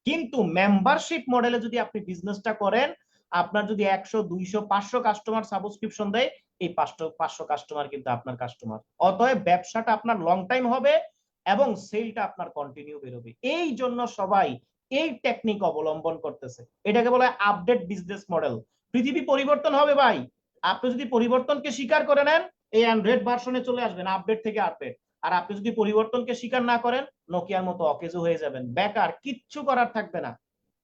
কিন্তু মেম্বারশিপ মডেলে যদি আপনি বিজনেসটা করেন, আপনার যদি 100, 200, 500 কাস্টমার সাবস্ক্রিপশন দেয়, এই 500 কাস্টমার কিন্তু আপনার কাস্টমার। অতএব ব্যবসাটা আপনার লং টাইম হবে এবং সেলটা আপনার কন্টিনিউ বেরোবে। এই জন্য সবাই এই টেকনিক অবলম্বন করতেছে। এটাকে বলা হয় আপডেট বিজনেস মডেল। পৃথিবী পরিবর্তন হবে ভাই, আপনি যদি পরিবর্তনকে স্বীকার করে নেন, এই অ্যান্ড্রয়েড ভার্সনে চলে আসবেন, আপডেট থেকে আপডেট। আর আপনি যদি পরিবর্তনকে স্বীকার না করেন, নোকিয়ার মতো অকেজো হয়ে যাবেন, বেকার, কিচ্ছু করার থাকবে না,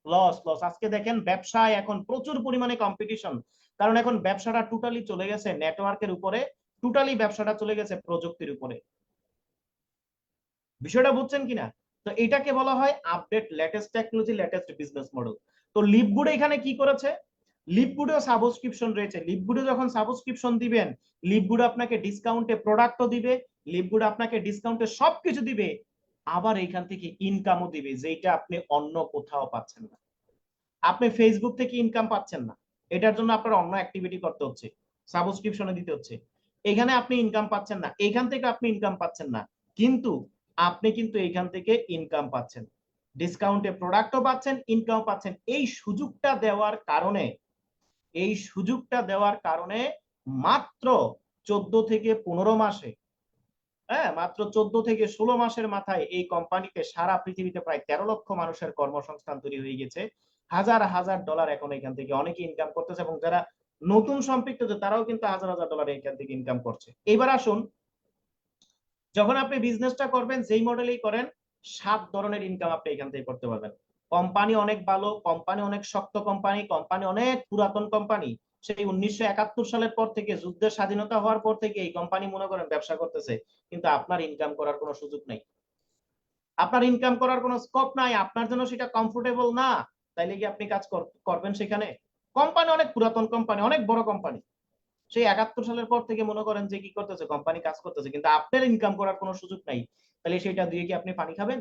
লস লস। আজকে দেখেন ব্যবসায় এখন প্রচুর পরিমাণে কম্পিটিশন, কারণ এখন ব্যবসাটা টোটালি চলে গেছে নেটওয়ার্কের উপরে, টোটালি ব্যবসাটা চলে গেছে প্রযুক্তির উপরে। বিষয়টা বুঝছেন কিনা? তো এটাকে বলা হয় update, latest technology, latest business model. তো লিপগুড এখানে কি করেছে? লিপগুডেও সাবস্ক্রিপশন রয়েছে। লিপগুডে যখন সাবস্ক্রিপশন দিবেন, লিপগুড আপনাকে ডিসকাউন্টে প্রোডাক্টও দিবে, লিপগুড আপনাকে ডিসকাউন্টে সবকিছু দিবে, আবার এখান থেকে ইনকামও দিবে, যেটা আপনি অন্য কোথাও পাচ্ছেন না। আপনি ফেসবুক থেকে ইনকাম পাচ্ছেন না, এটার জন্য আপনার অন্য অ্যাক্টিভিটি করতে হচ্ছে, সাবস্ক্রিপশনে দিতে হচ্ছে। এখানে আপনি ইনকাম পাচ্ছেন না, এখান থেকে আপনি ইনকাম পাচ্ছেন না, কিন্তু আপনি কিন্তু এখান থেকে ইনকাম পাচ্ছেন, ডিসকাউন্টে প্রোডাক্টও পাচ্ছেন, ইনকাম পাচ্ছেন। এই সুযোগটা দেওয়ার কারণে এই সুযোগটা দেওয়ার কারণে মাত্র 14 থেকে 15 মাসে, হ্যাঁ, মাত্র 14 থেকে 16 মাসের মাথায় এই কোম্পানিতে সারা পৃথিবীতে প্রায় 13 লক্ষ মানুষের কর্মসংস্থান তৈরি হয়ে গেছে। হাজার হাজার ডলার এখন এখান থেকে অনেকে ইনকাম করতেছে, এবং যারা নতুন সম্পৃক্ত তারাও কিন্তু হাজার হাজার ডলার এখান থেকে ইনকাম করছে। এবার আসুন, যখন আপনি বিজনেসটা করবেন যেই মডেলেই করেন, 7 ধরনের ইনকাম আপনি এখান থেকে করতে পারবেন। কোম্পানি অনেক ভালো, কোম্পানি অনেক শক্ত, কোম্পানি অনেক পুরাতন কোম্পানি। সেই 1971 সালের পর থেকে, যুদ্ধের স্বাধীনতা হওয়ার পর থেকে এই কোম্পানি মনে করেন ব্যবসা করতেছে, কিন্তু আপনার ইনকাম করার কোনো সুযোগ নেই, আপনার ইনকাম করার কোনো স্কোপ নাই, আপনার জন্য সেটা কমফোর্টেবল না। তাইলে কি আপনি কাজ করবেন সেখানে? কোম্পানি অনেক পুরাতন কোম্পানি, অনেক বড় কোম্পানি, সেই 71 সালের পর থেকে মনে করেন যে কি করতেছে, কোম্পানি কাজ করতেছে, কিন্তু আপনার ইনকাম করার কোনো সুযোগ নাই। তাহলে সেটা দিয়ে কি আপনি পানি খাবেন?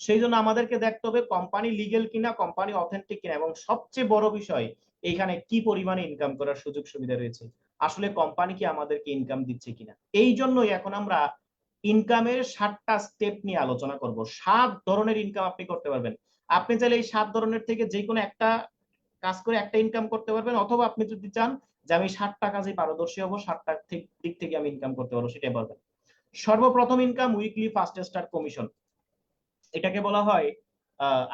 সেই জন্য আমাদেরকে দেখতে হবে কোম্পানি লিগেল কিনা, কোম্পানি অথেন্টিক কিনা, এবং সবচেয়ে বড় বিষয় এইখানে কি পরিমাণে ইনকাম করার সুযোগ সুবিধা রয়েছে, আসলে কোম্পানি কি আমাদেরকে ইনকাম দিচ্ছে কিনা। এই জন্যই এখন আমরা ইনকামের 7টা স্টেপ নিয়ে আলোচনা করব। 7 ধরনের ইনকাম আপনি করতে পারবেন। আপনি চাইলে এই 7 ধরনের থেকে যে কোনো একটা কাজ করে একটা ইনকাম করতে পারবেন, অথবা আপনি যদি চান যে আমি 7টা কাজে পারদর্শী হবো, 7টা দিক থেকে আমি ইনকাম করতে পারবো, সেটাই পারবেন। সর্বপ্রথম income weekly first start commission. এটাকে বলা হয়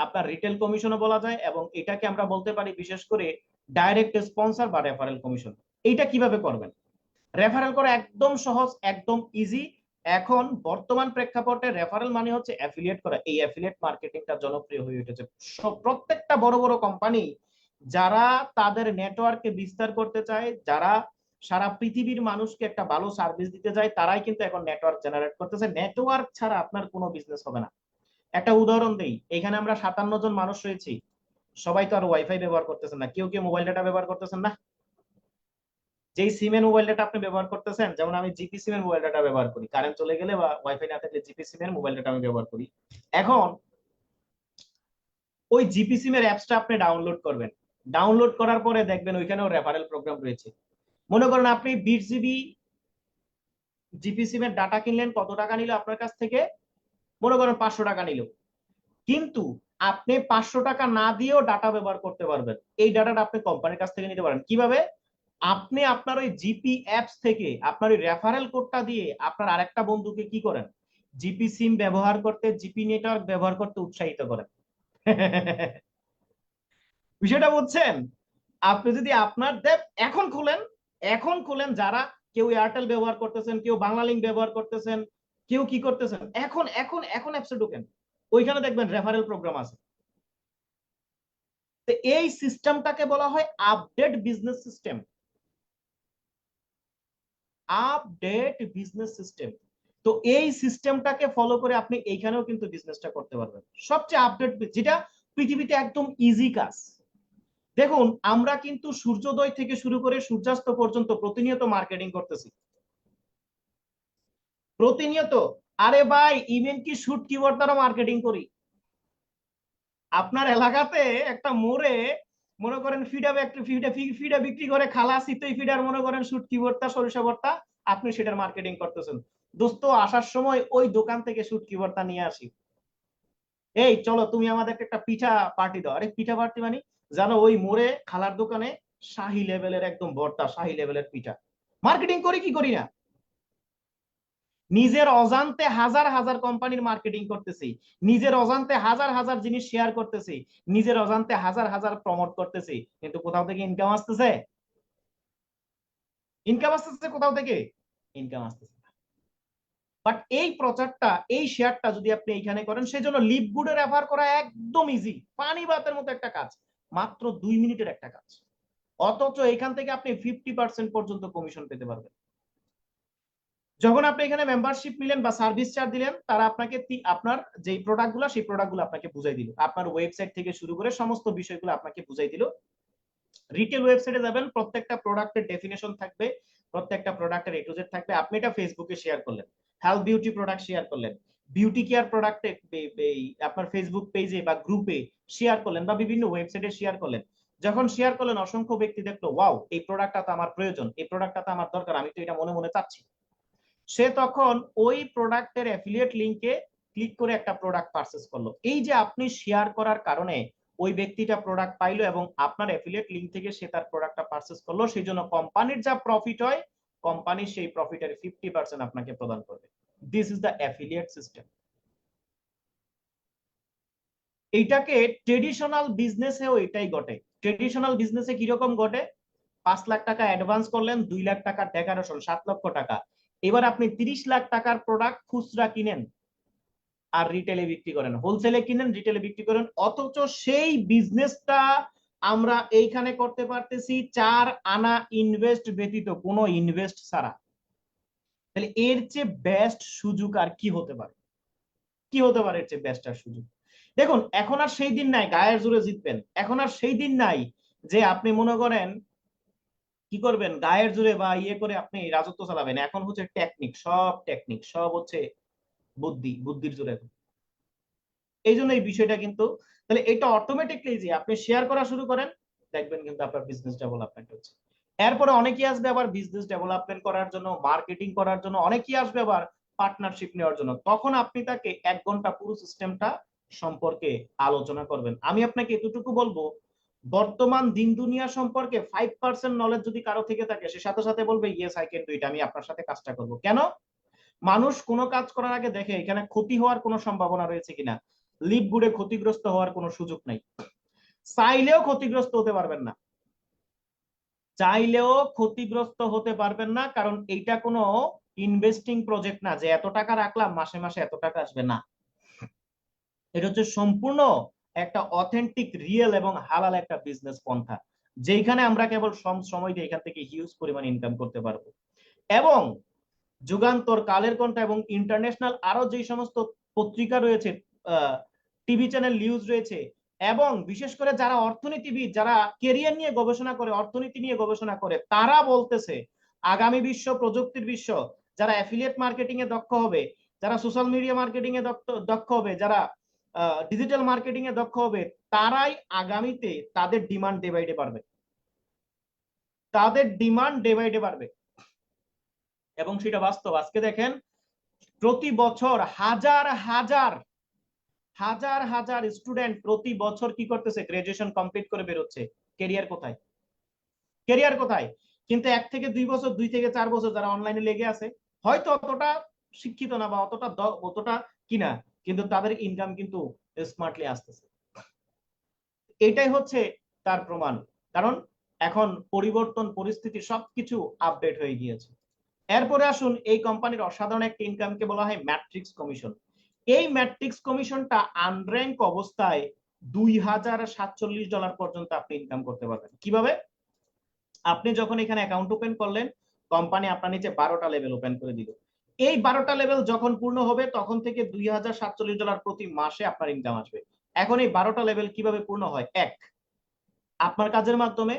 আপনার রিটেল কমিশনও বলা যায়, এবং এটাকে আমরা বলতে পারি বিশেষ করে ডাইরেক্ট স্পন্সর বা রেফারেল কমিশন। এইটা কিভাবে করবেন? রেফারেল করা একদম সহজ, একদম ইজি। এখন বর্তমান প্রেক্ষাপটে রেফারেল মানে হচ্ছে অ্যাফিলিয়েট করা। এই অ্যাফিলিয়েট মার্কেটিংটা জনপ্রিয় হয়ে উঠেছে। প্রত্যেকটা বড় বড় কোম্পানি যারা তাদের নেটওয়ার্ককে বিস্তার করতে চায়, যারা সারা পৃথিবীর মানুষকে একটা ভালো সার্ভিস দিতে চায়, তারাই কিন্তু এখন নেটওয়ার্ক জেনারেট করতেছে। নেটওয়ার্ক ছাড়া আপনার কোনো বিজনেস হবে না। একটা উদাহরণ দেই, এখানে আমরা 57 জন মানুষ রয়েছি, সবাই তো আর ওয়াইফাই ব্যবহার করতেছেন না, কেউ কেউ মোবাইল ডাটা ব্যবহার করতেছেন না। যেই সিমের মোবাইল ডাটা আপনি ব্যবহার করতেছেন, যেমন আমি জিপি সিমের মোবাইল ডাটা ব্যবহার করি, কারেন্ট চলে গেলে বা ওয়াইফাই না থাকলে জিপি সিমের মোবাইল ডাটা আমি ব্যবহার করি। এখন ওই জিপি সিমের অ্যাপসটা আপনি ডাউনলোড করবেন, ডাউনলোড করার পরে দেখবেন ওইখানেও রেফারেল প্রোগ্রাম রয়েছে। মনে করেন আপনি 20 জিবি জিপি সিমের ডাটা কিনলেন, কত টাকা নিল আপনার কাছ থেকে? মনে করেন 500 টাকা নিল, কিন্তু আপনি 500 টাকা না দিয়েও ডাটা ব্যবহার করতে পারবেন। এই ডাটাটা আপনি কোম্পানির কাছ থেকে নিতে পারেন। কিভাবে? আপনি আপনার ওই জিপি অ্যাপস থেকে আপনার ওই রেফারেল কোডটা দিয়ে আপনার আরেকটা বন্ধুকে কি করেন, জিপি সিম ব্যবহার করতে, জিপি নেটওয়ার্ক ব্যবহার করতে উৎসাহিত করেন। বিষয়টা বুঝছেন? আপনি যদি আপনার এখন খুলেন, এখন খুলেন, যারা কেউ এয়ারটেল ব্যবহার করতেছেন, কেউ বাংলালিংক ব্যবহার করতেছেন, কেউ কি করতেছেন, এখন এখন এখন অ্যাপসে ঢুকেন, ওইখানে দেখবেন রেফারেল প্রোগ্রাম আছে। তো এই সিস্টেমটাকে বলা হয় update business system. Update business system. তো এই সিস্টেমটাকে ফলো করে আপনি এইখানেও কিন্তু বিজনেসটা করতে পারবেন। সবচেয়ে আপডেট, যেটা পৃথিবীতে একদম ইজি কাজ। দেখুন, আমরা কিন্তু সূর্যোদয় থেকে শুরু করে সূর্যাস্ত পর্যন্ত প্রতিনিয়ত মার্কেটিং করতেছি, প্রতিনিয়ত। আরে ভাই, ইভেন কি শুট কিওয়ার্ড দ্বারা মার্কেটিং করি। আপনার এলাকাতে একটা মোড়ে মনে করেন ফিডা বিক্রি করে, খালা চিতই ফিডার মনে করেন শুটকি ভর্তা, সরিষা ভর্তা, আপনি সেটার মার্কেটিং করতেছেন। দোস্ত, আসার সময় ওই দোকান থেকে শুটকি ভর্তা নিয়ে আসি, এই চলো তুমি আমাদেরকে একটা পিঠা পার্টি দাও। আরে পিঠা পার্টি মানে, জানো ওই মোড়ে খালার দোকানে শাহী লেভেলের একদম ভর্তা, শাহী লেভেলের পিঠা। মার্কেটিং করি কি করি না? নিজের অজান্তে হাজার হাজার কোম্পানির মার্কেটিং করতেছি, নিজের অজান্তে হাজার হাজার জিনিস শেয়ার করতেছি, নিজের অজান্তে হাজার হাজার প্রমোট করতেছি, কিন্তু কোথাও থেকে ইনকাম আসতেছে? ইনকাম আসতেছে কোথাও থেকে? ইনকাম আসতেছে। বাট এই প্রচারটা, এই শেয়ারটা যদি আপনি এইখানে করেন, সেজন্য লিভ গুডে রেফার করা একদম ইজি, পানি ভাতের মতো একটা কাজ, মাত্র 2 মিনিটের একটা কাজ। অথচ এখান থেকে আপনি 50% পর্যন্ত কমিশন পেতে পারবেন। যখন আপনি এখানে মেম্বারশিপ নিলেন বা সার্ভিস চার্জ দিলেন, তারা আপনাকে আপনার যে প্রোডাক্টগুলো, সেই প্রোডাক্টগুলো আপনাকে বুঝাই দিল, আপনার ওয়েবসাইট থেকে শুরু করে সমস্ত বিষয়গুলো আপনাকে বুঝাই দিল। রিটেল ওয়েবসাইটে যাবেন, প্রত্যেকটা প্রোডাক্টের ডেফিনেশন থাকবে, প্রত্যেকটা প্রোডাক্টের এ টু জেড থাকবে। আপনি এটা ফেসবুকে শেয়ার করলেন, হেলথ বিউটি প্রোডাক্ট শেয়ার করলেন, বিউটি কেয়ার প্রোডাক্ট আপনার ফেসবুক পেজে বা গ্রুপে শেয়ার করলেন, বা বিভিন্ন ওয়েবসাইটে শেয়ার করলেন। যখন শেয়ার করলেন, অসংখ্য ব্যক্তি দেখলো, ওয়াও, এই প্রোডাক্টটা তো আমার প্রয়োজন, এই প্রোডাক্টটা তো আমার দরকার, আমি তো এটা মনে মনে চাচ্ছি। সে তখন ওই প্রোডাক্টের অ্যাফিলিয়েট লিংকে ক্লিক করে একটা প্রোডাক্ট পারচেজ করলো। এই যে আপনি শেয়ার করার কারণে ওই ব্যক্তিটা প্রোডাক্ট পাইলো এবং আপনার অ্যাফিলিয়েট লিংক থেকে সে তার প্রোডাক্টটা পারচেজ করলো, সেই জন্য কোম্পানির যা প্রফিট হয় কোম্পানি সেই প্রফিটের 50% আপনাকে প্রদান করবে। This is the affiliate system. এইটাকে ট্রেডিশনাল বিজনেসেও এটাই ঘটে। ট্রেডিশনাল বিজনেসে কিরকম ঘটে? 5 লাখ টাকা অ্যাডভান্স করলেন, 2 লাখ টাকার ডেকোরেশন, 7 লক্ষ টাকা। এবার আপনি 30 লাখ টাকার প্রোডাক্ট খুচরা কিনেন আর রিটেলে বিক্রি করেন, হোলসেলে কিনেন রিটেলে বিক্রি করেন, অথচ সেই বিজনেসটা আমরা এইখানে করতে পারতেছি 4 আনা ইনভেস্ট ব্যতীত, কোনো ইনভেস্ট ছাড়া। তাহলে এর চেয়ে বেস্ট সুযোগ আর কি হতে পারে? কি হতে পারে এর চেয়ে বেস্ট আর সুযোগ? দেখুন, এখন আর সেই দিন নাই গায়ের জোরে জিতবেন। এখন আর সেই দিন নাই যে আপনি মনে করেন কি করবেন, গায়ের জোরে বা ইয়ে করে আপনি রাজত্ব চালাবেন। এখন হচ্ছে টেকনিক, সব হচ্ছে বুদ্ধির জোরে। এই জন্য এই বিষয়টা কিন্তু, তাহলে এটা অটোমেটিকলি যে আপনি শেয়ার করা শুরু করেন, দেখবেন কিন্তু আপনার বিজনেস ডেভেলপমেন্ট হচ্ছে। এরপরে অনেকেই আসবে আবার বিজনেস ডেভেলপমেন্ট করার জন্য, মার্কেটিং করার জন্য, অনেকেই আসবে আবার পার্টনারশিপ নেওয়ার জন্য। তখন আপনি তাকে 1 ঘন্টা পুরো সিস্টেমটা সম্পর্কে আলোচনা করবেন। আমি আপনাকে এতটুকু বলবো, বর্তমান দিন দুনিয়া সম্পর্কে 5% নলেজ যদি কারো থেকে থাকে, সে সাথে সাথে বলবে yes I can do it, আমি আপনার সাথে কাজটা করব। কেন? মানুষ কোনো কাজ করার আগে দেখে এখানে ক্ষতি হওয়ার কোনো সম্ভাবনা রয়েছে কিনা। লিপ গুড়ে ক্ষতিগ্রস্ত হওয়ার কোনো সুযোগ নাই, চাইলেও ক্ষতিগ্রস্ত হতে পারবেন না, চাইলেও ক্ষতিগ্রস্ত হতে পারবেন না। কারণ এইটা কোনো ইনভেস্টিং প্রজেক্ট না যে এত টাকা রাখলাম মাসে মাসে এত টাকা আসবে, না। এটা হচ্ছে সম্পূর্ণ একটা অথেন্টিক, রিয়েল এবং হালাল একটা বিজনেস পন্থা, যেখানে আমরা কেবল সময় দিয়ে এখান থেকে হিউজ পরিমাণ ইনকাম করতে পারবো। এবং যুগান্তর, কালের কণ্ঠা এবং ইন্টারন্যাশনাল আরো যে সমস্ত পত্রিকা রয়েছে, টিভি চ্যানেল, নিউজ রয়েছে, এবং বিশেষ করে যারা অর্থনীতিবিদ, যারা কেরিয়ার নিয়ে গবেষণা করে, অর্থনীতি নিয়ে গবেষণা করে, তারা বলতেছে আগামী বিশ্ব, প্রযুক্তির বিশ্ব, যারা অ্যাফিলিয়েট মার্কেটিং এ দক্ষ হবে, যারা সোশ্যাল মিডিয়া মার্কেটিং এ দক্ষ হবে, যারা ডিজিটাল মার্কেটিং এ দক্ষ হবে, তারাই আগামীতে তাদের ডিমান্ড ডে বাই ডে বাড়বে, তাদের ডিমান্ড ডে বাই ডে বাড়বে। এবং সেটা বাস্তব। আজকে দেখেন, প্রতি বছর হাজার হাজার হাজার হাজার স্টুডেন্ট প্রতি বছর কি করতেছে, গ্রাজুয়েশন কমপ্লিট করে বেরোচ্ছে। কেরিয়ার কোথায়? কেরিয়ার কোথায়? কিন্তু 1 থেকে 2 বছর, 2 থেকে 4 বছর যারা অনলাইনে লেগে আছে, হয়তো অতটা শিক্ষিত না বা অতটা কিনা, কিন্তু তাদের ইনকাম কিন্তু স্মার্টলি আসতেছে। এটাই হচ্ছে তার প্রমাণ। কারণ এখন পরিবর্তন, পরিস্থিতি, সবকিছু আপডেট হয়ে গিয়েছে। এরপরে আসুন, এই কোম্পানির অসাধারণ একটা ইনকামকে বলা হয় ম্যাট্রিক্স কমিশন। এই ম্যাট্রিক্স কমিশনটা আনর্যাঙ্ক অবস্থায় $2047 পর্যন্ত আপনি ইনকাম করতে পারবেন। কিভাবে? আপনি যখন এখানে অ্যাকাউন্ট ওপেন করলেন, কোম্পানি আপনার নিচে 12টা লেভেল ওপেন করে দিল। এই 12টা লেভেল যখন পূর্ণ হবে, তখন থেকে $2047 প্রতি মাসে আপনার ইনকাম আসবে। এখন এই 12টা লেভেল কিভাবে পূর্ণ হয়? 1, আপনার কাজের মাধ্যমে;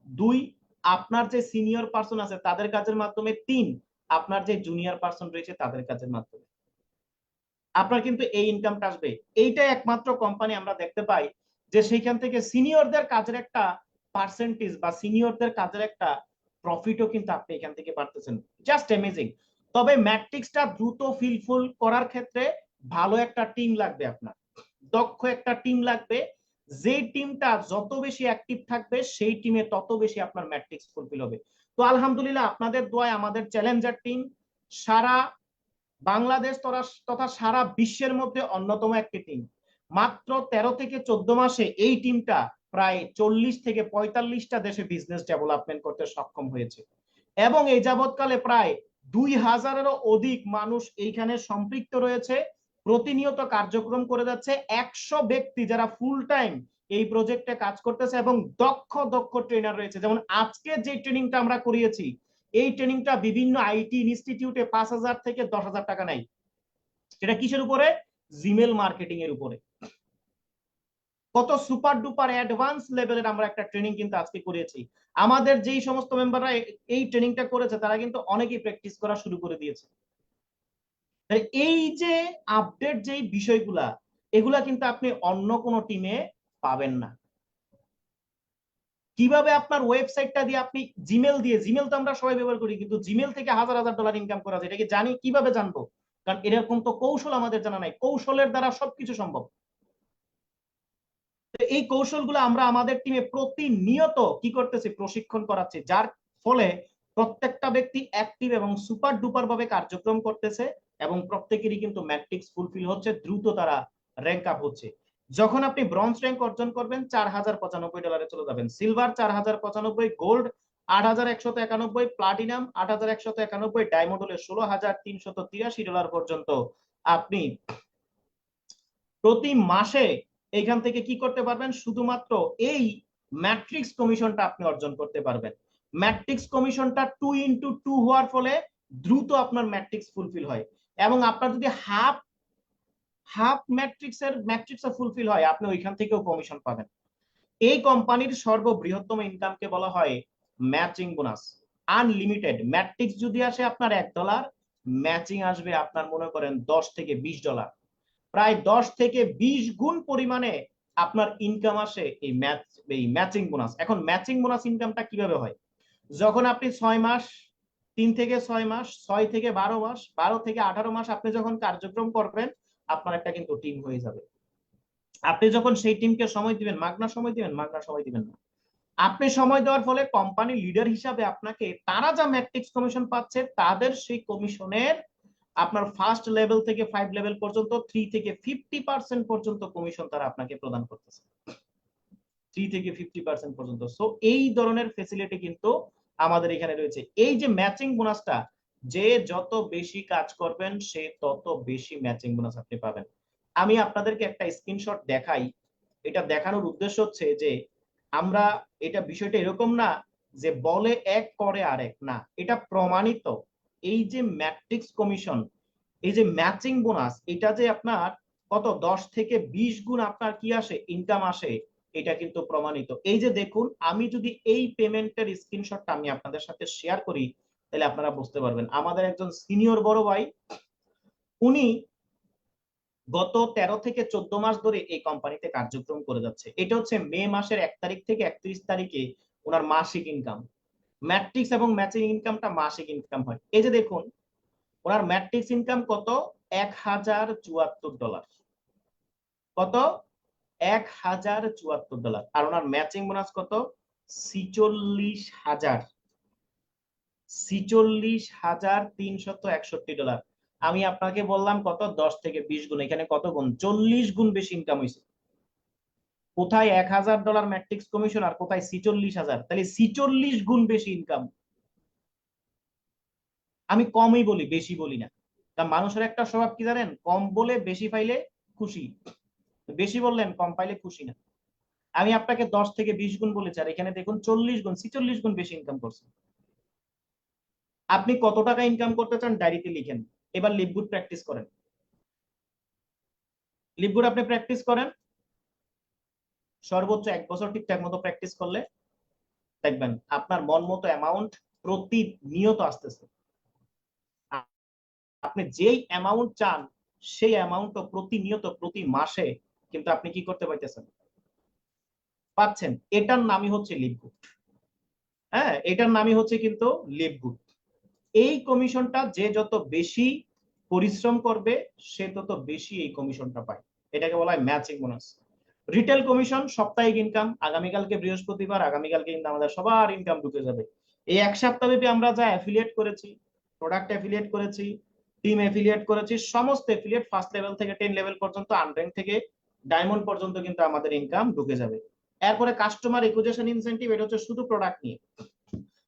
2, আপনার যে সিনিয়র পার্সন আছে তাদের কাজের মাধ্যমে; 3, আপনার যে জুনিয়র পার্সন রয়েছে তাদের কাজের মাধ্যমে আপনার কিন্তু এই ইনকামটা আসবে। এইটাই একমাত্র কোম্পানি আমরা দেখতে পাই যে সেইখান থেকে সিনিয়রদের কাজের একটা পার্সেন্টেজ বা সিনিয়রদের কাজের একটা প্রফিটও কিন্তু আপনি এখান থেকে পারতেছেন। Just amazing. তবে ম্যাট্রিক্সটা দ্রুত ফিলফুল করার ক্ষেত্রে ভালো একটা টিম লাগবে, আপনার দক্ষ একটা টিম লাগবে। যে টিমটা যত বেশি অ্যাক্টিভ থাকবে, সেই টিমে তত বেশি আপনার ম্যাট্রিক্স ফুলফিল হবে। তো আলহামদুলিল্লাহ, আপনাদের দোয়ায় আমাদের চ্যালেঞ্জার টিম সারা বাংলাদেশ তথা সারা বিশ্বের মধ্যে অন্যতম একটি টিম। মাত্র 13 থেকে 14 মাসে এই টিমটা প্রায় 40 থেকে 45টা দেশে বিজনেস ডেভেলপমেন্ট করতে সক্ষম হয়েছে। এবং এই যাবৎকালে প্রায় 2000-এরও অধিক মানুষ এইখানে সম্পৃক্ত রয়েছে, প্রতিনিয়ত কার্যক্রম করে যাচ্ছে। 100 ব্যক্তি যারা ফুল টাইম এই প্রজেক্টে কাজ করতেছে এবং দক্ষ ট্রেনার রয়েছে। যেমন আজকে যে ট্রেনিংটা আমরা করিয়েছি, এই ট্রেনিংটা বিভিন্ন আইটি ইনস্টিটিউটে 5000 থেকে 10,000 টাকা নেয়। সেটা কিসের উপরে? জিমেল মার্কেটিং এর উপরে। কত সুপার ডুপার অ্যাডভান্স লেভেলের আমরা একটা ট্রেনিং কিন্তু আজকে করিয়েছি। আমাদের যেই সমস্ত মেম্বাররা এই ট্রেনিংটা করেছে, তারা কিন্তু অনেকেই প্র্যাকটিস করা শুরু করে দিয়েছে। এই যে আপডেট যেই বিষয়গুলা, এগুলা কিন্তু আপনি অন্য কোনো টিমে পাবেন না। কিভাবে আপনার ওয়েবসাইটটা দিয়ে, আপনি জিমেল তো আমরা সবাই ব্যবহার করি, কিন্তু জিমেল থেকে হাজার হাজার ডলার ইনকাম করা যায়, এটা কি জানি? কিভাবে জানবো? কারণ এরকম তো কৌশল আমাদের জানা নাই। কৌশলের দ্বারা সবকিছু সম্ভব। তো এই কৌশলগুলো আমরা আমাদের টিমে প্রতিনিয়ত কি করতেছি, প্রশিক্ষণ করাচ্ছি, যার ফলে প্রত্যেকটা ব্যক্তি অ্যাক্টিভ এবং সুপার ডুপার ভাবে কার্যক্রম করতেছে এবং প্রত্যেকেরই কিন্তু ম্যাট্রিক্স ফুলফিল হচ্ছে, দ্রুত তারা র্যাঙ্ক আপ হচ্ছে। যখন আপনি ব্রোঞ্জ র্যাঙ্ক অর্জন করবেন $4095 চলে যাবেন, সিলভার 4095, গোল্ড 8191, প্লাটিনাম 8191, ডায়মন্ড হলে $16,383 পর্যন্ত আপনি প্রতি মাসে এখান থেকে কি করতে পারবেন, শুধুমাত্র এই ম্যাট্রিক্স কমিশনটা আপনি অর্জন করতে পারবেন। ম্যাট্রিক্স কমিশনটা 2x2 হওয়ার ফলে দ্রুত আপনার ম্যাট্রিক্স ফুলফিল হয়, এবং আপনার যদি হাফ ম্যাট্রিক্সে ফুলফিল হয়, আপনি ওইখান থেকেও কমিশন পাবেন। এই কোম্পানির সর্ববৃহত্তম ইনকামকে বলা হয় ম্যাচিং বোনাস। আনলিমিটেড ম্যাট্রিক্স যদি আসে আপনার $1, ম্যাচিং আসবে আপনার মনে করেন $10 থেকে $20, প্রায় 10 থেকে 20 গুণ পরিমাণে আপনার ইনকাম আসে এই ম্যাচিং বোনাস। এখন ম্যাচিং বোনাস ইনকামটা কিভাবে হয়, যখন আপনি 6 মাস, 3 থেকে 6 মাস, 6 থেকে 12 মাস, 12 থেকে 18 মাস আপনি যখন কার্যক্রম করবেন, আপনার একটা কিন্তু টিম হয়ে যাবে। আপনি যখন সেই টিমকে সময় দিবেন, মাগনা সময় দিবেন না। আপনি সময় দেওয়ার ফলে কোম্পানি লিডার হিসাবে আপনাকে তারা যা ম্যাট্রিক্স কমিশন পাচ্ছে, তাদের সেই কমিশনের আপনার ফার্স্ট লেভেল থেকে 5 লেভেল পর্যন্ত 3 থেকে 50% পর্যন্ত কমিশন তারা আপনাকে প্রদান করতেছে, 3 থেকে 50% পর্যন্ত। সো এই ধরনের ফ্যাসিলিটি কিন্তু আমাদের এখানে রয়েছে। এই যে ম্যাচিং বোনাসটা, যে যত বেশি কাজ করবেন সে তত বেশি ম্যাচিং বোনাস আপনি পাবেন। আমি আপনাদেরকে একটা স্ক্রিনশট দেখাই। এটা দেখানোর উদ্দেশ্য হচ্ছে যে আমরা এটা বিষয়টা এরকম না যে বলে এক করে আরেক, না, এটা প্রমাণিত। এই যে ম্যাট্রিক্স কমিশন, এই যে ম্যাচিং বোনাস, এটা যে আপনার কত 10 থেকে 20 গুণ আপনার কি আসে, ইনকাম আসে, এটা কিন্তু প্রমাণিত। এই যে দেখুন, আমি যদি এই পেমেন্টের স্ক্রিনশটটা আমি আপনাদের সাথে শেয়ার করি, তাহলে আপনারা বুঝতে পারবেন। আমাদের একজন সিনিয়র বড় ভাই, উনি গত 13 থেকে 14 মাস ধরে এই কোম্পানিতে কার্যক্রম করে যাচ্ছে। এটা হচ্ছে মে মাসের 1 তারিখ থেকে 31 তারিখে ওনার মাসিক ইনকাম। ম্যাট্রিক্স এবং ম্যাচিং ইনকামটা মাসিক ইনকাম হয়। এই যে দেখুন, ওনার ম্যাট্রিক্স ইনকাম কত, $1074। কত, $1074। আর ওনার ম্যাচিং বোনাস কত, 46,361 আমি আপনাকে বললাম কত, 10 থেকে 20 গুণ, এখানে কত গুণ, 40 গুণ বেশি ইনকাম হয়েছে। কোথায় $1000 ম্যাট্রিক্স কমিশন আর কোথায় 46,000, তাহলে 46 গুণ বেশি ইনকাম। আমি কমই বলি, বেশি বলি না, কারণ মানুষের একটা স্বভাব কি জানেন, কম বলে বেশি পাইলে খুশি, বেশি বললেন কম পাইলে খুশি না। আমি আপনাকে 10 থেকে 20 গুণ বলেছি, আর এখানে দেখুন 40 গুণ, 46 গুণ বেশি ইনকাম করছে। আপনি কত টাকা ইনকাম করতে চান ডায়েরিতে লিখেন, এবার লিপগুড প্র্যাকটিস করেন। লিপগুড আপনি প্র্যাকটিস করেন, সর্বোচ্চ 1 বছর ঠিকঠাক মতো প্র্যাকটিস করলে দেখবেন আপনার মন মতো অ্যামাউন্ট প্রতিনিয়ত আসতেছে। আপনি যেই অ্যামাউন্ট চান সেই অ্যামাউন্টও প্রতিনিয়ত প্রতি মাসে কিন্তু আপনি কি করতে পারতেছেন, পাচ্ছেন। এটার নামই হচ্ছে লিপগুড। হ্যাঁ, এটার নামই হচ্ছে কিন্তু লিপগুড। এই কমিশনটা যে যত বেশি পরিশ্রম করবে সে তত বেশি এই কমিশনটা পায়, এটাকে বলা হয় ম্যাচিং বোনাস। রিটেল কমিশন সাপ্তাহিক ইনকাম, আগামীকালকে বৃহস্পতিবার, আগামীকালকে কিন্তু আমাদের সবার ইনকাম ঢুকে যাবে। এই 1 সপ্তাহব্যাপী আমরা যা অ্যাফিলিয়েট করেছি, প্রোডাক্ট অ্যাফিলিয়েট করেছি, টিম অ্যাফিলিয়েট করেছি, সমস্ত অ্যাফিলিয়েট ফার্স্ট লেভেল থেকে 10 লেভেল পর্যন্ত, আনর্যাঙ্ক থেকে ডায়মন্ড পর্যন্ত কিন্তু আমাদের ইনকাম ঢুকে যাবে। এরপরে কাস্টমার একুইজিশন ইনসেন্টিভ, এটা হচ্ছে শুধু প্রোডাক্ট নিয়ে।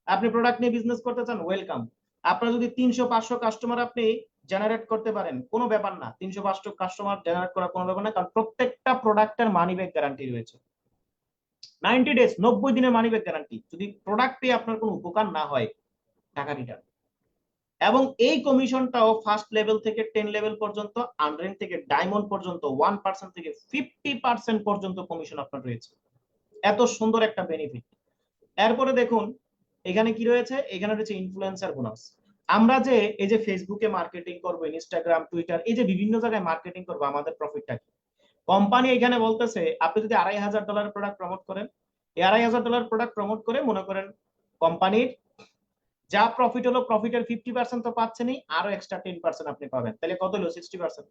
আপনি প্রোডাক্ট নিয়ে বিজনেস করতে চান, ওয়েলকাম। আপনার যদি 300-500 কাস্টমার আপনি জেনারেট করতে পারেন, কোনো ব্যাপার না, 300-500 কাস্টমার জেনারেট করা কোনো ব্যাপার না, কারণ প্রত্যেকটা প্রোডাক্টের মানি ব্যাক গ্যারান্টি রয়েছে। 90 ডেজ, 90 দিনের মানি ব্যাক গ্যারান্টি। যদি প্রোডাক্ট পেয়ে আপনার কোনো উপকার না হয়, টাকা রিটার্ন। এবং এই কমিশনটাও ফার্স্ট লেভেল থেকে 10 লেভেল পর্যন্ত, আনর্যাঙ্ক থেকে ডায়মন্ড পর্যন্ত 1% থেকে 50% পর্যন্ত কমিশন আপনার রয়েছে। এত সুন্দর একটা বেনিফিট। এরপরে দেখুন এখানে কি রয়েছে, এখানে রয়েছে ইনফ্লুয়েন্সার বোনাস। আমরা যে এই যে ফেসবুকে মার্কেটিং করবো, ইনস্টাগ্রাম, টুইটার, এই যে বিভিন্ন জায়গায় মার্কেটিং করবো, আমাদের প্রফিটটা কি? কোম্পানি এখানে বলতেছে আপনি যদি $2,500 প্রোডাক্ট প্রমোট করেন, এই $2,500 প্রোডাক্ট প্রমোট করে মনে করেন কোম্পানির যা প্রফিট হলো, প্রফিটের 50% তো পাচ্ছেনই, আরো এক্সট্রা 10% আপনি পাবেন, তাহলে কত হলো, 60%।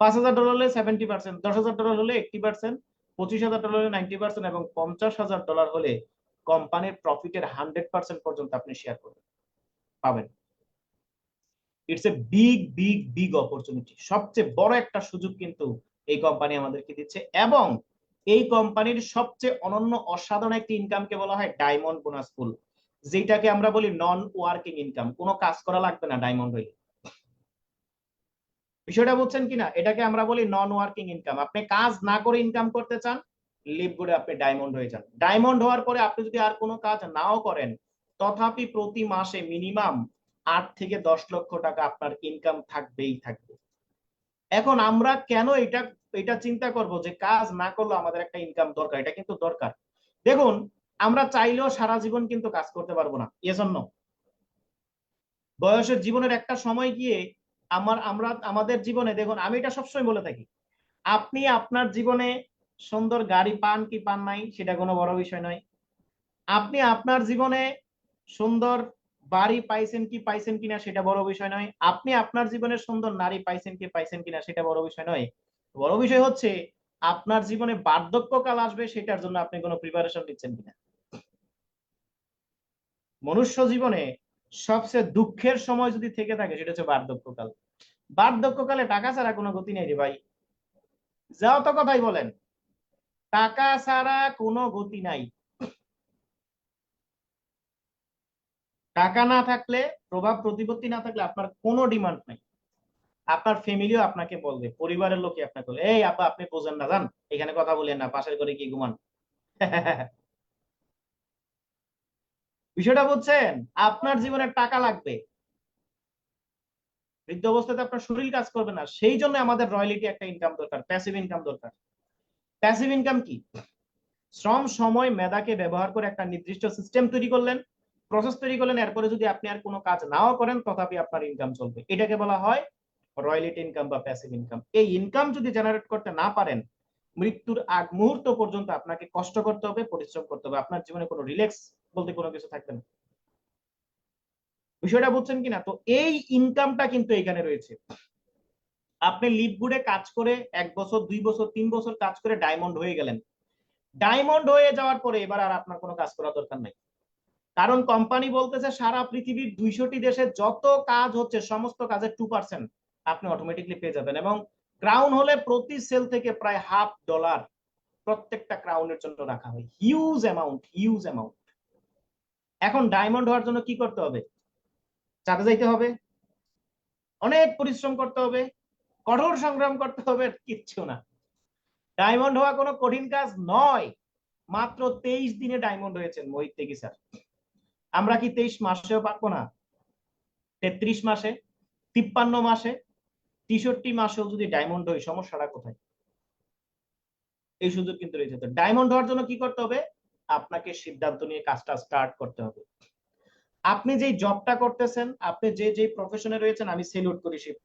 $5,000 হলে 70%, $10,000 হলে 80%, $25,000 90% এবং $50,000 হলে কোম্পানির প্রফিটের 100% পর্যন্ত আপনি শেয়ার করবেন, পাবেন। It's a big big big opportunity, সবচেয়ে বড় একটা সুযোগ কিন্তু এই কোম্পানি আমাদেরকে দিচ্ছে। এবং এই কোম্পানির সবচেয়ে অনন্য অসাধারণ একটি ইনকামকে বলা হয় ডায়মন্ড বোনাস পুল, যেটাকে আমরা বলি নন ওয়ার্কিং ইনকাম। কোনো কাজ করা লাগবে না ডায়মন্ড হয়ে। বিষয়টা বুঝছেন কিনা? এটাকে আমরা বলি নন ওয়ার্কিং ইনকাম। আপনি কাজ না করে ইনকাম করতে চান, লিভগুডে আপনি ডায়মন্ড হয়ে যান। ডায়মন্ড হওয়ার পরে আপনি যদি আর কোনো কাজ নাও করেন, তথাপি প্রতি মাসে মিনিমাম 8 থেকে 10 লক্ষ টাকা আপনার ইনকাম থাকবেই থাকবে। এখন আমরা কেন এটা চিন্তা করব যে কাজ না করলে আমাদের একটা ইনকাম দরকার? এটা কিন্তু দরকার। দেখুন, আমরা চাইলেও সারা জীবন কিন্তু কাজ করতে পারবো না, এজন্য বয়সের জীবনের একটা সময় গিয়ে আমাদের জীবনে, দেখুন আমি এটা সবসময় বলে থাকি, আপনি আপনার জীবনে সুন্দর গাড়ি পান কি পান নাই সেটা কোনো বড় বিষয় নয়। আপনি আপনার জীবনে সুন্দর বাড়ি পাইছেন কি পাইছেন কিনা সেটা বড় বিষয় নয়। আপনি আপনার জীবনে সুন্দর নারী পাইছেন কি পাইছেন কিনা সেটা বড় বিষয় নয়। বড় বিষয় হচ্ছে আপনার জীবনে বার্ধক্যকাল আসবে, সেটার জন্য আপনি কোনো প্রিপারেশন নিচ্ছেন কিনা। মনুষ্য জীবনে সবচেয়ে দুঃখের সময় যদি থেকে থাকে সেটা হচ্ছে বার্ধক্যকাল। বার্ধক্যকালে টাকা ছাড়া কোনো গতি নেই রে ভাই, যাও তো কথাই বলেন, টাকা ছাড়া কোনো গতি নাই। টাকা না থাকলে, প্রভাব প্রতিপত্তি না থাকলে আপনার কোনো ডিমান্ড নাই। আপনার ফ্যামিলিও আপনাকে বলবে, পরিবারের লোকে আপনাকে বলবে, এই আপা আপনি বোঝেন না, জান এখানে কথা বলেন না, পাশের ঘরে কি ঘুমান। বিষয়টা বুঝছেন? আপনার জীবনে টাকা লাগবে, বৃদ্ধ অবস্থাতে আপনার শরীর কাজ করবে না। সেই জন্য আমাদের রয়্যালিটি একটা ইনকাম দরকার, প্যাসিভ ইনকাম দরকার। প্যাসিভ ইনকাম কি? শ্রম, সময়, মেধাকে ব্যবহার করে একটা নির্দিষ্ট সিস্টেম তৈরি করলেন, প্রসেস তৈরি করলেন, এরপরে যদি আপনি আর কোনো কাজ নাও করেন তথাপি আপনার ইনকাম চলবে। এটাকে বলা হয় রয়্যালিটি ইনকাম বা প্যাসিভ ইনকাম। এই ইনকাম যদি জেনারেট করতে না পারেন, মৃত্যুর আগ মুহূর্ত পর্যন্ত আপনাকে কষ্ট করতে হবে, পরিশ্রম করতে হবে, আপনার জীবনে কোনো রিল্যাক্স বলতে কোনো কিছু থাকবে না। বিষয়টা বুঝছেন কিনা? তো এই ইনকামটা কিন্তু এখানে রয়েছে। আপনি লিভগুডে কাজ করে 1 বছর 2 বছর 3 বছর কাজ করে ডায়মন্ড হয়ে গেলেন। ডায়মন্ড হয়ে যাওয়ার পরে এবার আর আপনার কোনো কাজ করার দরকার নাই, কারণ কোম্পানি বলতেছে সারা পৃথিবীর 200টি দেশে যত কাজ হচ্ছে সমস্ত কাজের 2% আপনি অটোমেটিকলি পেয়ে যাবেন। এবং ক্রাউন হলে প্রতি সেল থেকে প্রায় $50 প্রত্যেকটা ক্রাউনের জন্য রাখা হয়। Huge amount, huge amount. এখন ডায়মন্ড হওয়ার জন্য কি করতে হবে? চাঁদে যাইতে হবে, অনেক পরিশ্রম করতে হবে, কঠোর সংগ্রাম করতে হবে? কিচ্ছু না। ডায়মন্ড হওয়া কোনো কঠিন কাজ নয়। মাত্র 23 দিনে ডায়মন্ড হয়েছেন মোহিত তেগি স্যার। আমরা কি 23 মাসেও পারবো না? 33 মাসে, 53 মাসে, 63 মাসেও যদি ডায়মন্ড হই, সমস্যাটা কোথায়? এই সুযোগ কিন্তু রয়েছে। তো ডায়মন্ড হওয়ার জন্য কি করতে হবে? আপনাকে সিদ্ধান্ত নিয়ে কাজটা স্টার্ট করতে হবে। আপনি যেই জবটা করতেছেন, আপনি যে প্রফেশনে রয়েছেন, আমি সেলুট করি সেই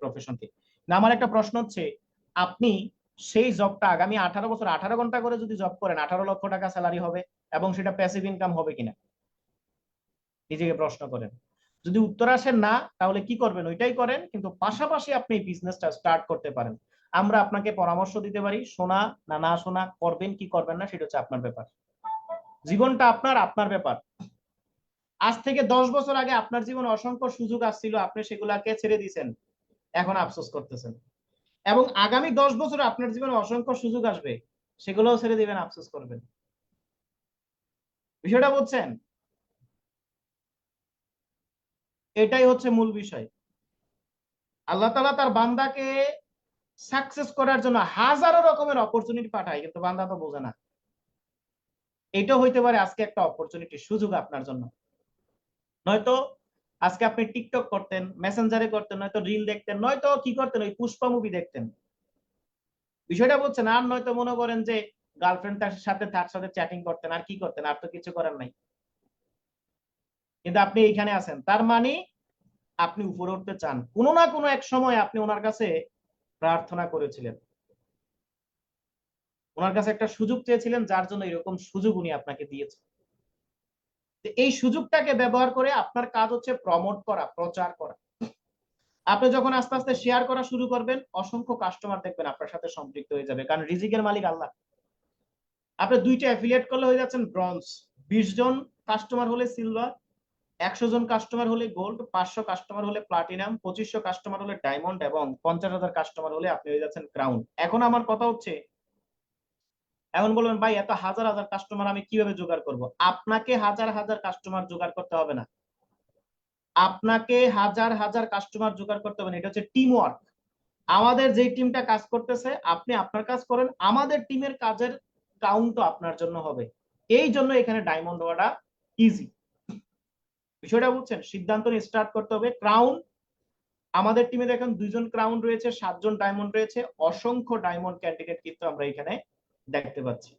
প্রফেশনকে। আমার একটা প্রশ্ন হচ্ছে, আপনি সেই জবটা আগামী 18 বছর 18 ঘন্টা করে যদি জব করেন, 18 লক্ষ টাকা স্যালারি হবে এবং সেটা প্যাসিভ ইনকাম হবে কিনা নিজেকে প্রশ্ন করেন। যদি উত্তর আসেন না, তাহলে কি করবেন ওইটাই করেন, কিন্তু পাশাপাশি আপনি বিজনেসটা স্টার্ট করতে পারেন। আমরা আপনাকে পরামর্শ দিতে পারি, শোনা না না শোনা, করবেন কি করবেন না সেটা হচ্ছে আপনার ব্যাপার। জীবনটা আপনার, আপনার ব্যাপার। আজ থেকে 10 বছর আগে আপনার জীবনে অসংখ্য সুযোগ আসছিল, আপনি সেগুলাকে ছেড়ে দিয়েছেন, এখন আফসোস করতেছেন। এবং আগামী 10 বছরে আপনার জীবনে অসংখ্য সুযোগ আসবে, সেগুলোও ছেড়ে দিবেন, আফসোস করবেন। বিষয়টা বুঝছেন? এটাই হচ্ছে মূল বিষয়। আল্লাহ তাআলা তার বান্দাকে সাকসেস করার জন্য হাজারো রকমের অপরচুনিটি পাঠায়, কিন্তু বান্দা তো বোঝে না। এটা হইতে পারে আজকে একটা অপরচুনিটি, সুযোগ আপনার জন্য। নয়তো আজকে আপনি টিকটক করতেন, মেসেঞ্জারে করতেন, নয়তো রিল দেখতেন, নয়তো কি করতেন, ওই পুষ্পা মুভি দেখতেন। বিষয়টা বুঝছেন? আর নয়তো মনে করেন যে গার্লফ্রেন্ড তার সাথে চ্যাটিং করতেন, আর কি করতেন, আর তো কিছু করার নাই। কিন্তু আপনি এইখানে আছেন, তার মানে আপনি উপরে উঠতে চান। কোনো না কোনো এক সময় আপনি ওনার কাছে প্রার্থনা করেছিলেন, ওনার কাছে একটা সুযোগ চেয়েছিলেন, যার জন্য এরকম সুযোগ উনি আপনাকে দিয়েছেন। এই সুযোগটাকে ব্যবহার করে আপনার কাজ হচ্ছে প্রমোট করা, প্রচার করা। আপনি যখন আস্তে আস্তে শেয়ার করা শুরু করবেন, অসংখ্য কাস্টমার দেখবেন আপনার সাথে সম্পৃক্ত হয়ে যাবে, কারণ রিজিকের মালিক আল্লাহ। আপনি 2টা অ্যাফিলিয়েট করলে হয়ে যাচ্ছেন ব্রোঞ্জ, 20 জন কাস্টমার হলে সিলভার, 100 জন কাস্টমার হলে গোল্ড, 500 কাস্টমার হলে প্লাটিনাম, 2500 কাস্টমার হলে ডায়মন্ড এবং 50,000 কাস্টমার হলে আপনি হয়ে যাচ্ছেন ক্রাউন। এখন আমার কথা হচ্ছে, এখন বলবেন ভাই এত হাজার হাজার কাস্টমার আমি কিভাবে জোগাড় করব? আপনাকে হাজার হাজার কাস্টমার জোগাড় করতে হবে না, আপনাকে হাজার হাজার কাস্টমার জোগাড় করতে হবে না, এটা হচ্ছে টিম ওয়ার্ক। আমাদের যে টিমটা কাজ করতেছে, আপনি আপনার কাজ করেন, আমাদের টিমের কাজের কাউন্ট আপনার জন্য হবে। এই জন্য এখানে ডায়মন্ড হওয়াটা ইজি। বিষয়টা বুঝছেন? সিদ্ধান্ত নিয়ে স্টার্ট করতে হবে। ক্রাউন, আমাদের টিমে দেখেন 2 জন ক্রাউন রয়েছে, 7 জন ডায়মন্ড রয়েছে, অসংখ্য ডায়মন্ড ক্যান্ডিডেট কিন্তু আমরা এখানে দেখতে পাচ্ছি।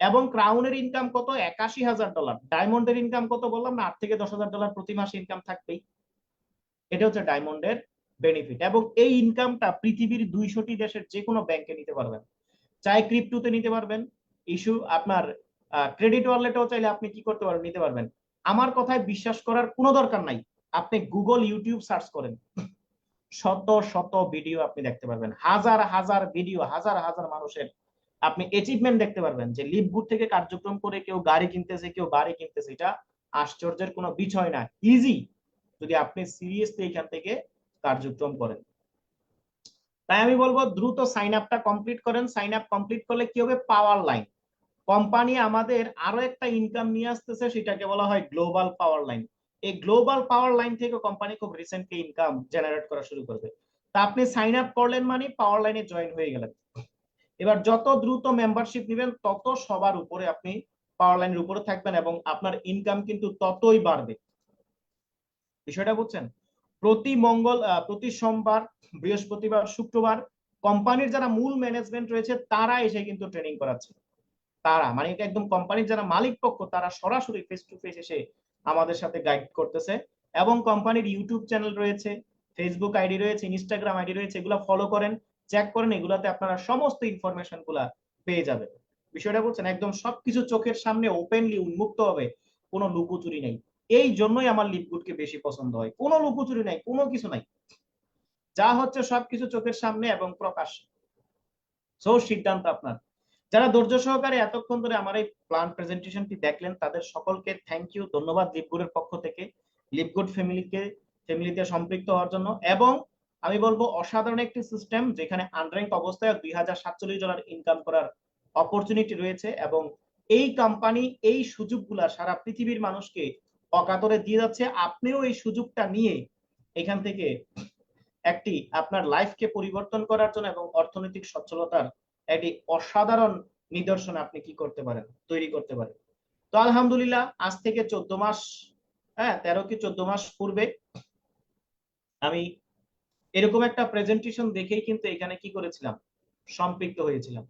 এবং ক্রাউনের ইনকাম কত? $81,000। ডায়মন্ডের ইনকাম কত বললাম না, $8 থেকে $10,000 প্রতি মাসে ইনকাম থাকবেই। এটা হচ্ছে ডায়মন্ডের বেনিফিট। এবং এই ইনকামটা পৃথিবীর 200টি দেশের যে কোনো ব্যাংকে নিতে পারবেন, চাই ক্রিপ্টোতে নিতে পারবেন, ইস্যু আপনার ক্রেডিট ওয়ালেটও চাইলে আপনি কি করতে পারবেন, নিতে পারবেন। আমার কথায় বিশ্বাস করার কোনো দরকার নাই, আপনি গুগল ইউটিউব সার্চ করেন, শত শত ভিডিও আপনি দেখতে পারবেন, হাজার হাজার ভিডিও, হাজার হাজার মানুষের আপনি অ্যাচিভমেন্ট দেখতে পারবেন, যে লিভগুড থেকে কার্যক্রম করে কেউ গাড়ি কিনতেছে, কেউ বাড়ি কিনতেছে। এটা আশ্চর্যের কোনো বিষয় না, ইজি, যদি আপনি সিরিয়াসলি এখান থেকে কার্যক্রম করেন। তাই আমি বলবো দ্রুত সাইন আপটা কমপ্লিট করেন। সাইন আপ কমপ্লিট করলে কি হবে? পাওয়ার লাইন, কোম্পানি আমাদের আরো একটা ইনকাম নিয়ে আসতেছে, সেটাকে বলা হয় গ্লোবাল পাওয়ার লাইন। এই গ্লোবাল পাওয়ার লাইন থেকে কোম্পানি খুব রিসেন্টলি ইনকাম জেনারেট করা শুরু করবে। তা আপনি সাইন আপ করলেন মানে পাওয়ার লাইনে জয়েন হয়ে গেলেন। এবার যত দ্রুত মেম্বারশিপ নেবেন, তত সবার উপরে আপনি পাওয়ার লাইনের উপরে থাকবেন এবং আপনার ইনকাম কিন্তু ততই বাড়বে। বিষয়টা বুঝছেন? প্রতি সোমবার, বৃহস্পতিবার, শুক্রবার কোম্পানির যারা মূল ম্যানেজমেন্ট রয়েছে তারা এসে কিন্তু ট্রেনিং করাচ্ছে। তারা মানে এটা একদম কোম্পানির যারা মালিক পক্ষ, তারা সরাসরি ফেস টু ফেস এসে আমাদের সাথে গাইড করতেছে। এবং কোম্পানির ইউটিউব চ্যানেল রয়েছে, ফেসবুক আইডি রয়েছে, ইনস্টাগ্রাম আইডি রয়েছে, এগুলো ফলো করেন, চেক করেন, এগুলাতে আপনারা সমস্ত ইনফরমেশন গুলা পেয়ে যাবেন। বিষয়টা বলছেন, একদম সবকিছু চোখের সামনে ওপেনলি উন্মুক্ত হবে, কোনো লুকোচুরি নেই। এই জন্যই আমার লিপগুডকে বেশি পছন্দ হয়, কোনো লুকোচুরি নাই, কোনো কিছু নাই, যা হচ্ছে সবকিছু চোখের সামনে এবং প্রকাশ। সো সিদ্ধান্ত আপনার। যারা ধৈর্য সহকারে এতক্ষণ ধরে আমার এই প্ল্যান প্রেজেন্টেশনটি দেখলেন, তাদের সকলকে থ্যাংক ইউ, ধন্যবাদ লিপগুডের পক্ষ থেকে, লিপগুড ফ্যামিলিতে সম্পৃক্ত হওয়ার জন্য। এবং আমি বলবো অসাধারণ একটি সিস্টেম, যেখানে আনর্যাঙ্ক অবস্থায় $2,047 ইনকাম করার অপরচুনিটি রয়েছে। এবং এই কোম্পানি এই সুযোগগুলা সারা পৃথিবীর মানুষকে অকাতরে দিয়ে যাচ্ছে। আপনিও এই সুযোগটা নিয়ে এখান থেকে একটি আপনার লাইফকে পরিবর্তন করার জন্য এবং অর্থনৈতিক সচ্ছলতার একটি অসাধারণ নিদর্শন আপনি কি করতে পারেন, তৈরি করতে পারেন। তো আলহামদুলিল্লাহ, আজ থেকে 14 মাস, 13 কি 14 মাস পূর্বে আমি এরকম একটা প্রেজেন্টেশন দেখেই কিন্তু এখানে কি করেছিলাম, সম্পৃক্ত হয়েছিলাম।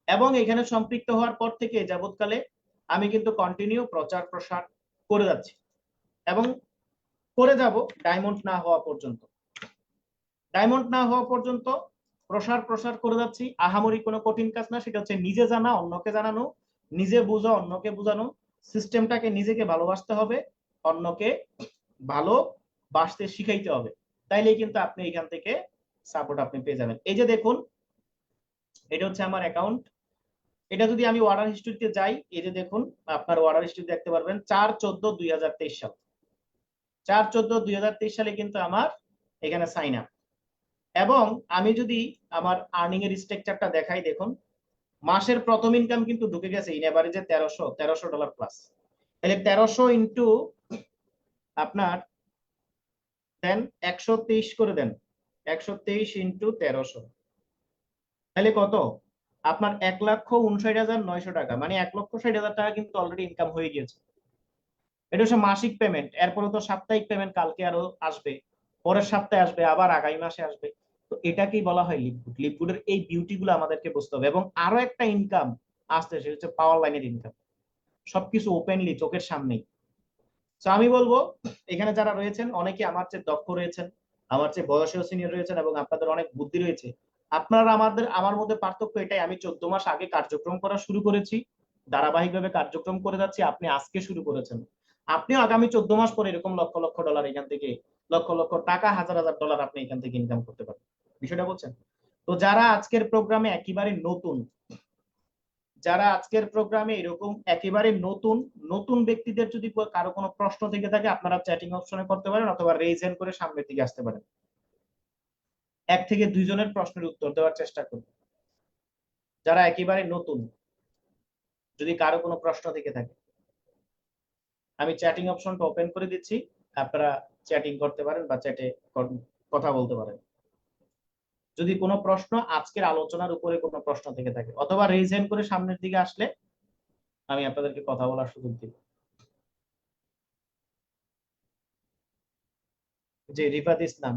এবং এখানে সম্পৃক্ত হওয়ার পর থেকে যাবৎকালে আমি কিন্তু কন্টিনিউ প্রচার প্রসার করে যাচ্ছি এবং করে যাব ডায়মন্ড না হওয়া পর্যন্ত। ডায়মন্ড না হওয়া পর্যন্ত প্রসার করে যাচ্ছি। আহামরি কোনো কঠিন কাজ না, সেটা হচ্ছে নিজে জানা, অন্যকে জানানো, নিজে বোঝা, অন্যকে বোঝানো। সিস্টেমটাকে নিজেকে ভালোবাসতে হবে, অন্যকে ভালোবাসতে শিখাইতে হবে, তাইলেই কিন্তু আপনি এখান থেকে সাপোর্ট আপনি পেয়ে যাবেন। এই যে দেখুন, এটা হচ্ছে আমার অ্যাকাউন্ট। এটা যদি আমি অর্ডার হিস্ট্রিতে যাই, এই যে দেখুন, আপনার অর্ডার হিস্ট্রি দেখতে পারবেন 4/14/2023 সাল, 4/14/2023 সালে কিন্তু আমার এখানে সাইন আপ। এবং আমি যদি আমার আর্নিং এর স্ট্রাকচারটা দেখাই, দেখুন মাসের প্রথম ইনকাম কিন্তু ঢুকে গেছে ইন এভারেজে $1300 প্লাস। তাহলে 1300 ইন্টু আপনার দেন 123 করে দেন, 123 ইন্টু 1300, তাহলে কত? আপনার 1,59,900 টাকা, মানে 1,60,000 টাকা কিন্তু অলরেডি ইনকাম হয়ে গিয়েছে। এটা হচ্ছে মাসিক পেমেন্ট। এরপরে তো সাপ্তাহিক পেমেন্ট কালকে আরো আসবে, পরের সপ্তাহে আসবে, আবার আগামী মাসে আসবে। তো এটাকেই বলা হয় লিপগুড। লিপগুডের এই বিউটি গুলো আমাদেরকে বুঝতে হবে। এবং আরো একটা ইনকাম আসছে, সেটা হচ্ছে পাওয়ার লাইনের ইনকাম, সবকিছু ওপেনলি চোখের সামনেই। তো আমি বলবো এখানে যারা রয়েছেন, অনেকে আমার চেয়ে দক্ষ রয়েছেন, আমার চেয়ে বয়সেও সিনিয়র রয়েছেন এবং আপনাদের অনেক বুদ্ধি রয়েছে। আপনারা আমার মধ্যে পার্থক্য এটাই, আমি 14 মাস আগে কার্যক্রম করা শুরু করেছি, ধারাবাহিকভাবে কার্যক্রম করে যাচ্ছি, আপনি আজকে শুরু করেছেন। আপনিও আগামী 14 মাস পরে এরকম লক্ষ লক্ষ ডলার এখান থেকে, লক্ষ লক্ষ টাকা, হাজার হাজার ডলার আপনি এখান থেকে ইনকাম করতে পারবেন। বিষয়টা বলছেন। তো যারা আজকের প্রোগ্রামে একেবারে নতুন, যারা আজকের প্রোগ্রামে এরকম একেবারে নতুন নতুন ব্যক্তিদের যদি কারো কোনো প্রশ্ন থেকে থাকে, আপনারা চ্যাটিং অপশনে করতে পারেন অথবা রেইজ হ্যান্ড করে সামনের দিকে আসতে পারেন। 1 থেকে 2 জনের প্রশ্নের উত্তর দেওয়ার চেষ্টা করুন। যারা একেবারে নতুন, যদি কারো কোনো প্রশ্ন থেকে থাকে, আমি চ্যাটিং অপশনটা ওপেন করে দিচ্ছি, আপনারা চ্যাটিং করতে পারেন বা চ্যাটে কথা বলতে পারেন। যদি কোনো প্রশ্ন আজকের আলোচনার উপরে কোনো প্রশ্ন থেকে থাকে, অথবা রেইজ হ্যান্ড করে সামনের দিকে আসলে আমি আপনাদেরকে কথা বলার সুযোগ দিব। যে রিফাত ইসলাম,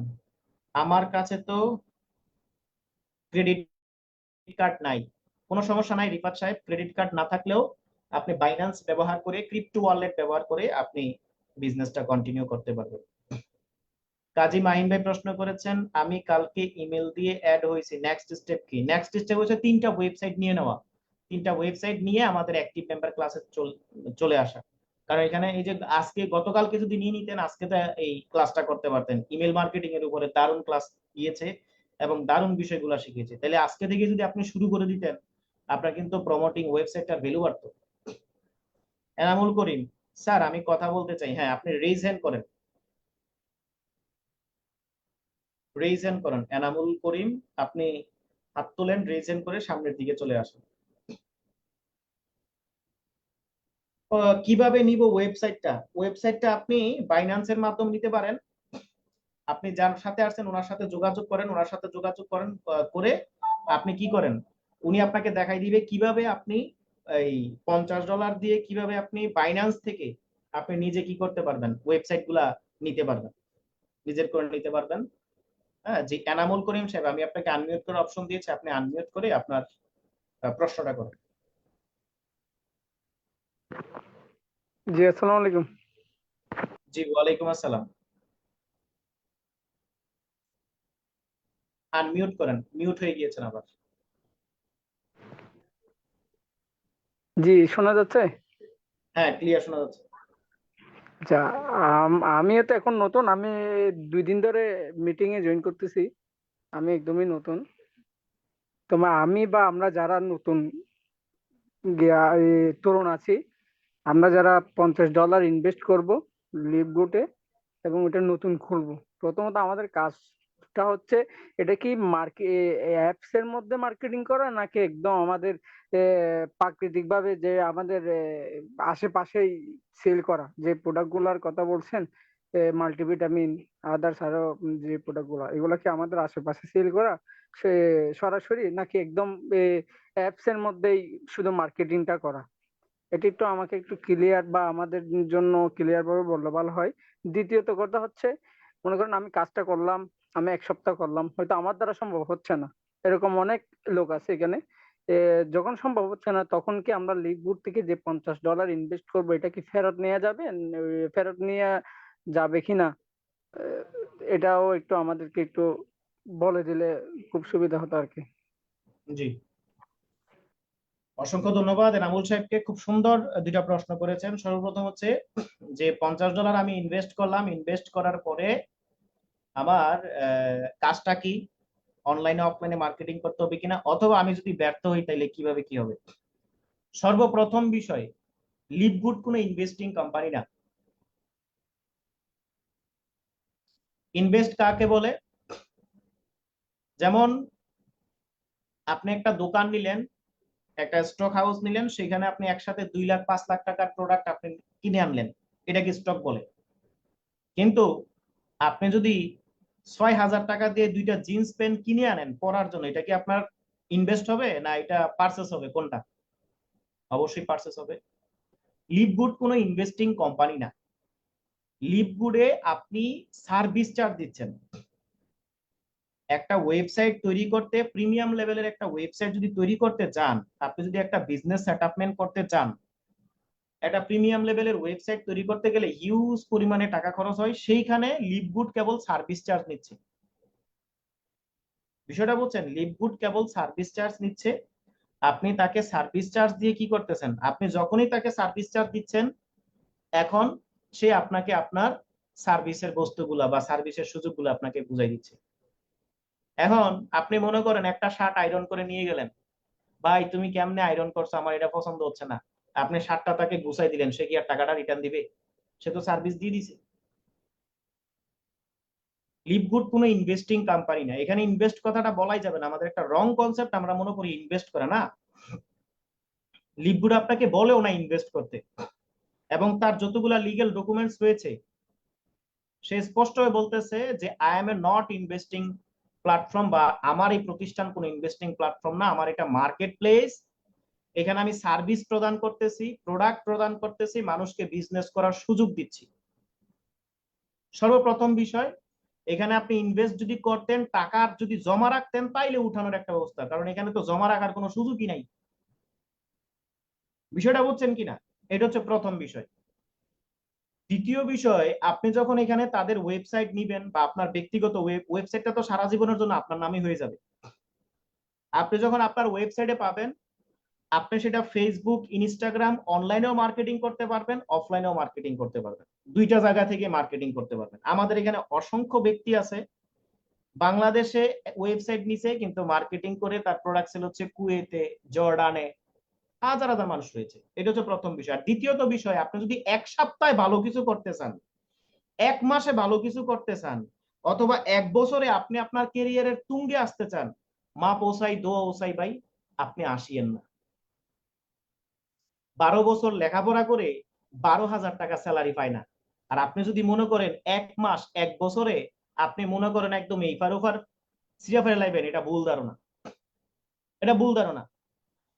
আমার কাছে তো ক্রেডিট কার্ড নাই। কোনো সমস্যা নাই রিফাত সাহেব, ক্রেডিট কার্ড না থাকলেও আপনি বাইন্যান্স ব্যবহার করে, ক্রিপ্টো ওয়ালেট ব্যবহার করে আপনি বিজনেসটা কন্টিনিউ করতে পারবেন। কাজী মাহিন ভাই প্রশ্ন করেছেন, আমি কালকে ইমেল দিয়ে অ্যাড হয়েছি, নেক্সট স্টেপ কি? নেক্সট স্টেপ হচ্ছে 3টা ওয়েবসাইট নিয়ে নেওয়া। 3টা ওয়েবসাইট নিয়ে আমাদের অ্যাক্টিভ মেম্বার ক্লাসে চলে আসা। কারণ এখানে এই যে আজকে গতকালকে যদি নিয়ে নিতেন, আজকে তো এই ক্লাসটা করতে পারতেন। ইমেল মার্কেটিং এর উপরে দারুণ ক্লাস দিয়েছে এবং দারুণ বিষয়গুলো শিখিয়েছে। তাহলে আজকে থেকে যদি আপনি শুরু করে দিতেন, আপনার কিন্তু প্রমোটিং ওয়েবসাইটটার ভ্যালু বাড়তো। এনামুল করিম, স্যার আমি কথা বলতে চাই। হ্যাঁ, আপনি রেইজ হ্যান্ড করেন, রেইজ হ্যান্ড করেন। এনামুল করিম, আপনি হাত তোলেন, রেইজ হ্যান্ড করে সামনের দিকে চলে আসেন। কিভাবে নিব ওয়েবসাইটটা? ওয়েবসাইটটা আপনি বাইন্যান্সের মাধ্যমে নিতে পারেন। আপনি যার সাথে আসছেন ওনার সাথে যোগাযোগ করেন, ওনার সাথে যোগাযোগ করেন, করে আপনি কি করেন, উনি আপনাকে দেখাই দিবে কিভাবে আপনি এই $50 দিয়ে কিভাবে আপনি বাইন্যান্স থেকে আপনি নিজে কি করতে পারবেন, ওয়েবসাইট গুলা নিতে পারবেন, নিজের করে নিতে পারবেন। হ্যাঁ, যে এনামুল করিম সাহেব, আমি আপনাকে আনমিউট করার অপশন দিয়েছি, আপনি আনমিউট করে আপনার প্রশ্নটা করেন। জি, আসসালামু আলাইকুম। জি, ওয়ালাইকুম আসসালাম। আনমিউট করেন, মিউট হয়ে গিয়েছেন আবার। জি, শোনা যাচ্ছে? হ্যাঁ, ক্লিয়ার শোনা যাচ্ছে। আচ্ছা, আমিও তো এখন নতুন। আমি 2 দিন ধরে মিটিং এ জয়েন করতেছি। আমি একদমই নতুন। আমি বা আমরা যারা নতুন তরুণ আছি, আমরা যারা $50 ইনভেস্ট করব লিভগুটে এবং এটা নতুন খুলবো, প্রথমত আমাদের কাজটা হচ্ছে এটা কি অ্যাপস এর মধ্যে মার্কেটিং করা, নাকি একদম আমাদের প্রাকৃতিক ভাবে যে আমাদের আশেপাশেই সেল করা, যে প্রোডাক্ট গুলার কথা বলছেন, মাল্টিভিটামিন, আদার্স আরো যে প্রোডাক্ট গুলা, এগুলা কি আমাদের আশেপাশে সেল করা সে সরাসরি, নাকি একদম অ্যাপস এর মধ্যেই শুধু মার্কেটিংটা করা? এটি একটু আমাকে একটু ক্লিয়ার বা আমাদের জন্য ক্লিয়ার ভাবে বললে ভালো হয়। দ্বিতীয়ত কথা হচ্ছে, মনে করেন আমি কাজটা করলাম, আমি 1 সপ্তাহ করলাম, হয়তো আমার দ্বারা সম্ভব হচ্ছে না, এরকম অনেক লোক আছে এখানে। যখন সম্ভব হচ্ছে না, তখন কি আমরা লিগউড থেকে যে $50 ইনভেস্ট করবো, এটা কি ফেরত নেওয়া যাবে? ফেরত নেওয়া যাবে কিনা? আহ, এটাও একটু আমাদেরকে একটু বলে দিলে খুব সুবিধা হতো আর কি। জি, অসংখ্য ধন্যবাদ এনামুল সাহেবকে, খুব সুন্দর 2টা প্রশ্ন করেছেন। সর্বপ্রথম হচ্ছে যে $50 আমি ইনভেস্ট করলাম, ইনভেস্ট করার পরে আমার কাজটা কি, অনলাইনে অফলাইনে মার্কেটিং করতে হবে কিনা, অথবা আমি যদি ব্যর্থ হই তাহলে কিভাবে কি হবে। সর্বপ্রথম বিষয়, লিভগুড কোনো ইনভেস্টিং কোম্পানি না। ইনভেস্ট কাকে বলে? যেমন আপনি একটা দোকান নিলেন, একটা স্টক হাউস নিলেন, সেখানে আপনি একসাথে 2 লাখ 5 লাখ টাকার প্রোডাক্ট আপনি কিনে আনলেন, এটাকে স্টক বলে। কিন্তু আপনি যদি 6,000 টাকা দিয়ে 2টা জিন্স প্যান্ট কিনে আনেন পরার জন্য, এটা কি আপনার ইনভেস্ট হবে না এটা পারচেস হবে? কোনটা? অবশ্যই পারচেস হবে। লিভগুড কোনো ইনভেস্টিং কোম্পানি না। লিভগুডে আপনি সার্ভিস চার্জ দিচ্ছেন। একটা ওয়েবসাইট তৈরি করতে, প্রিমিয়াম লেভেলের একটা ওয়েবসাইট যদি তৈরি করতে চান, আপনি যদি একটা বিজনেস সেটআপমেন্ট করতে চান, একটা প্রিমিয়াম লেভেলের ওয়েবসাইট তৈরি করতে গেলে হিউজ পরিমাণে টাকা খরচ হয়, সেইখানে লিভগুড কেবল সার্ভিস চার্জ নিচ্ছে। বিষয়টা বলছেন, লিভগুড কেবল সার্ভিস চার্জ নিচ্ছে। আপনি তাকে সার্ভিস চার্জ দিয়ে কি করতেছেন, আপনি যখনই তাকে সার্ভিস চার্জ দিচ্ছেন, এখন সে আপনাকে আপনার সার্ভিসের বস্তুগুলা বা সার্ভিসের সুযোগগুলো আপনাকে বুঝাই দিচ্ছে। এখন আপনি মনে করেন একটা শার্ট আয়রন করে নিয়ে গেলেন, ভাই তুমি কেমনে আয়রন করছো, আমার এটা পছন্দ হচ্ছে না। আপনি শার্টটা তাকে গুছাই দিলেন, সে কি আর টাকাটা রিটার্ন দিবে? সে তো সার্ভিস দিয়ে দিছে। লিভগুড কোনো ইনভেস্টিং কোম্পানি না, এখানে ইনভেস্ট কথাটা বলাই যাবে না, আমাদের একটা রং কনসেপ্ট, আমরা মনে করি ইনভেস্ট করে না। লিভগুড আপনাকে বলেও না ইনভেস্ট করতে, এবং তার যতগুলা লিগ্যাল ডকুমেন্টস রয়েছে সে স্পষ্ট হয়ে বলতেছে যে I M A not investing platform, বা আমার এই প্রতিষ্ঠান কোনো ইনভেস্টিং প্ল্যাটফর্ম না, আমার এটা মার্কেট প্লেস। এখানে আমি সার্ভিস প্রদান করতেছি, প্রোডাক্ট প্রদান করতেছি, মানুষকে বিজনেস করার সুযোগ দিচ্ছি। সর্বপ্রথম বিষয়, এখানে আপনি ইনভেস্ট যদি করতেন, টাকা যদি জমা রাখতেন, তাইলে উঠানোর একটা ব্যবস্থা, কারণ এখানে তো জমা রাখার কোনো সুযোগই নাই। বিষয়টা বুঝছেন কিনা? এটা হচ্ছে প্রথম বিষয়। দ্বিতীয় বিষয়, আপনি যখন এখানে তাদের ওয়েবসাইট নিবেন বা আপনার ব্যক্তিগত ওয়েবসাইটটা তো সারা জীবনের জন্য আপনার নামে হয়ে যাবে। আপনি যখন আপনার ওয়েবসাইটে পাবেন, আপনি সেটা ফেসবুক, ইনস্টাগ্রাম, অনলাইনেও মার্কেটিং করতে পারবেন, অফলাইনেও মার্কেটিং করতে পারবেন, দুইটা জায়গা থেকে মার্কেটিং করতে পারবেন। আমাদের এখানে অসংখ্য ব্যক্তি আছে বাংলাদেশে ওয়েবসাইট নিছে, কিন্তু মার্কেটিং করে তার প্রোডাক্ট সেল হচ্ছে কুয়েতে, জর্ডানে, হাজার হাজার মানুষ রয়েছে। এটা হচ্ছে প্রথম বিষয়। আর দ্বিতীয়ত বিষয়, আপনি যদি এক সপ্তাহে ভালো কিছু করতে চান, এক মাসে ভালো কিছু করতে চান, অথবা এক বছরে আপনি আপনার ক্যারিয়ারের তুঙ্গে আসতে চান, মা পৌঁছাই দোয়া ওসাই ভাই, আপনি আসিয়েন না। 12 বছর লেখাপড়া করে 12,000 টাকা স্যালারি পায় না। আর আপনি যদি মনে করেন এক মাস এক বছরে আপনি মনে করেন একদম এইফার ওফার সিরা ফেলে লাইবেন, এটা ভুল ধারণা। এটা ভুল ধারণা।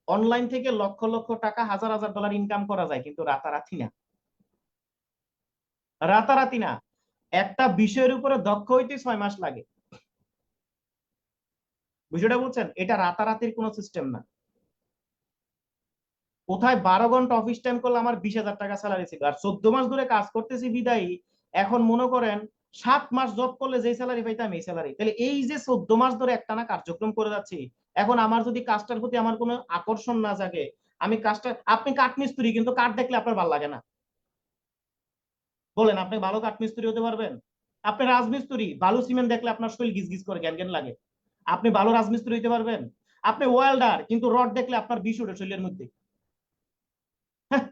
অনলাইন থেকে লক্ষ লক্ষ টাকা, হাজার হাজার ডলার ইনকাম করা যায়, কিন্তু রাতারাতি না। রাতারাতি না। একটা বিষয়ের উপরে দক্ষ হইতে 6 মাস লাগে। বিষয়টা বুঝছেন? এটা রাতারাতির কোনো সিস্টেম না। কোথায় 12 ঘন্টা অফিস টাইম করলে আমার 20,000 টাকা স্যালারি ছিল, আর 14 মাস ধরে কাজ করতেছি বিদায়ী এখন মনে করেন 7 মাস জব করলে যে স্যালারি পাইতাম এই স্যালারি। তাহলে এই যে 14 মাস ধরে একটানা কার্যক্রম করে যাচ্ছি, এখন আমার যদি কাজটার প্রতি আমার কোনো আকর্ষণ না জাগে, আমি কাজটা, আপনি কাঠমিস্ত্রি কিন্তু কাঠ দেখলে আপনার ভালো লাগে না, বলেন আপনি ভালো কাঠমিস্ত্রি হতে পারবেন? আপনি রাজমিস্ত্রি, বালু সিমেন্ট দেখলে আপনার শরীর গিজ গিজ করে জ্ঞান জ্ঞান লাগে, আপনি ভালো রাজমিস্ত্রি হইতে পারবেন? আপনি ওয়েল্ডার, কিন্তু রড দেখলে আপনার বিষ উঠে শরীরের মধ্যে। হ্যাঁ,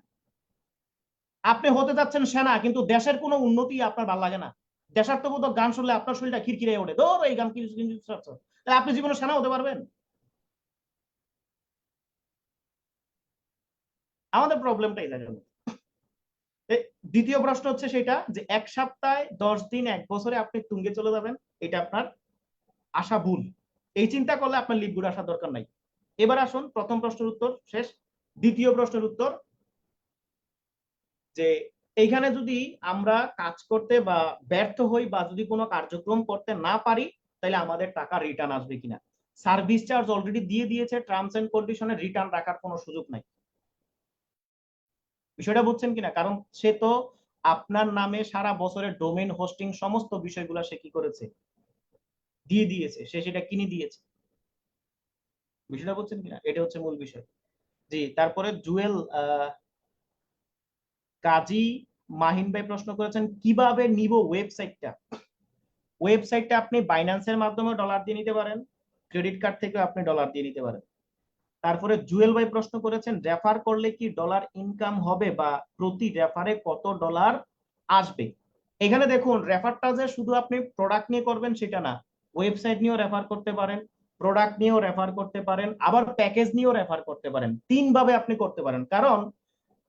আপনি হতে যাচ্ছেন সেনা, কিন্তু দেশের কোনো উন্নতি আপনার ভালো লাগে না, দেশাত্মবোধক গান শুনলে আপনার শরীরটা খিরখিরে ওঠে, ধর এই গান কি, তাহলে আপনি জীবনে সেনা হতে পারবেন? আমাদের প্রবলেমটা এই জায়গায়। দ্বিতীয় প্রশ্ন হচ্ছে সেটা যে এক সপ্তাহে 10 দিন এক বছরে আপনি তুঙ্গে চলে যাবেন, এটা আপনার আশা ভুল। এই চিন্তা করলে আপনার লিভগুড আসার দরকার নাই। এবার আসুন, প্রথম প্রশ্নের উত্তর শেষ, দ্বিতীয় প্রশ্নের উত্তর, যে এইখানে যদি আমরা কাজ করতে বা ব্যর্থ হই, বা যদি কোনো কার্যক্রম করতে না পারি, তাহলে আমাদের টাকা রিটার্ন আসবে কিনা? সার্ভিস চার্জ অলরেডি দিয়ে দিয়েছে, টার্মস এন্ড কন্ডিশনে রিটার্ন রাখার কোনো সুযোগ নাই। বিষয়টা বুঝছেন কিনা? কারণ সে তো আপনার নামে সারা বছরের ডোমেইন হোস্টিং সমস্ত বিষয়গুলো সে কি করেছে, দিয়ে দিয়েছে, সে সেটা কিনে দিয়েছে। বিষয়টা বুঝছেন কিনা? এটা হচ্ছে মূল বিষয়। জি, তারপরে জুয়েল কাজী মাহিন ভাই প্রশ্ন করেছেন কিভাবে নিব ওয়েবসাইটটা। ওয়েবসাইটটা আপনি বাইন্যান্সের মাধ্যমে ডলার দিয়ে নিতে পারেন, ক্রেডিট কার্ড থেকে আপনি ডলার দিয়ে নিতে পারেন। তারপরে জুয়েল ভাই প্রশ্ন করেছেন রেফার করলে কি ডলার ইনকাম হবে, বা প্রতি রেফারে কত ডলার আসবে। এখানে দেখুন, রেফারটা যে শুধু আপনি প্রোডাক্ট নিয়ে করবেন সেটা না, ওয়েবসাইট নিয়েও রেফার করতে পারেন, প্রোডাক্ট নিয়েও রেফার করতে পারেন, আবার প্যাকেজ নিয়েও রেফার করতে পারেন। 3 ভাবে আপনি করতে পারেন, কারণ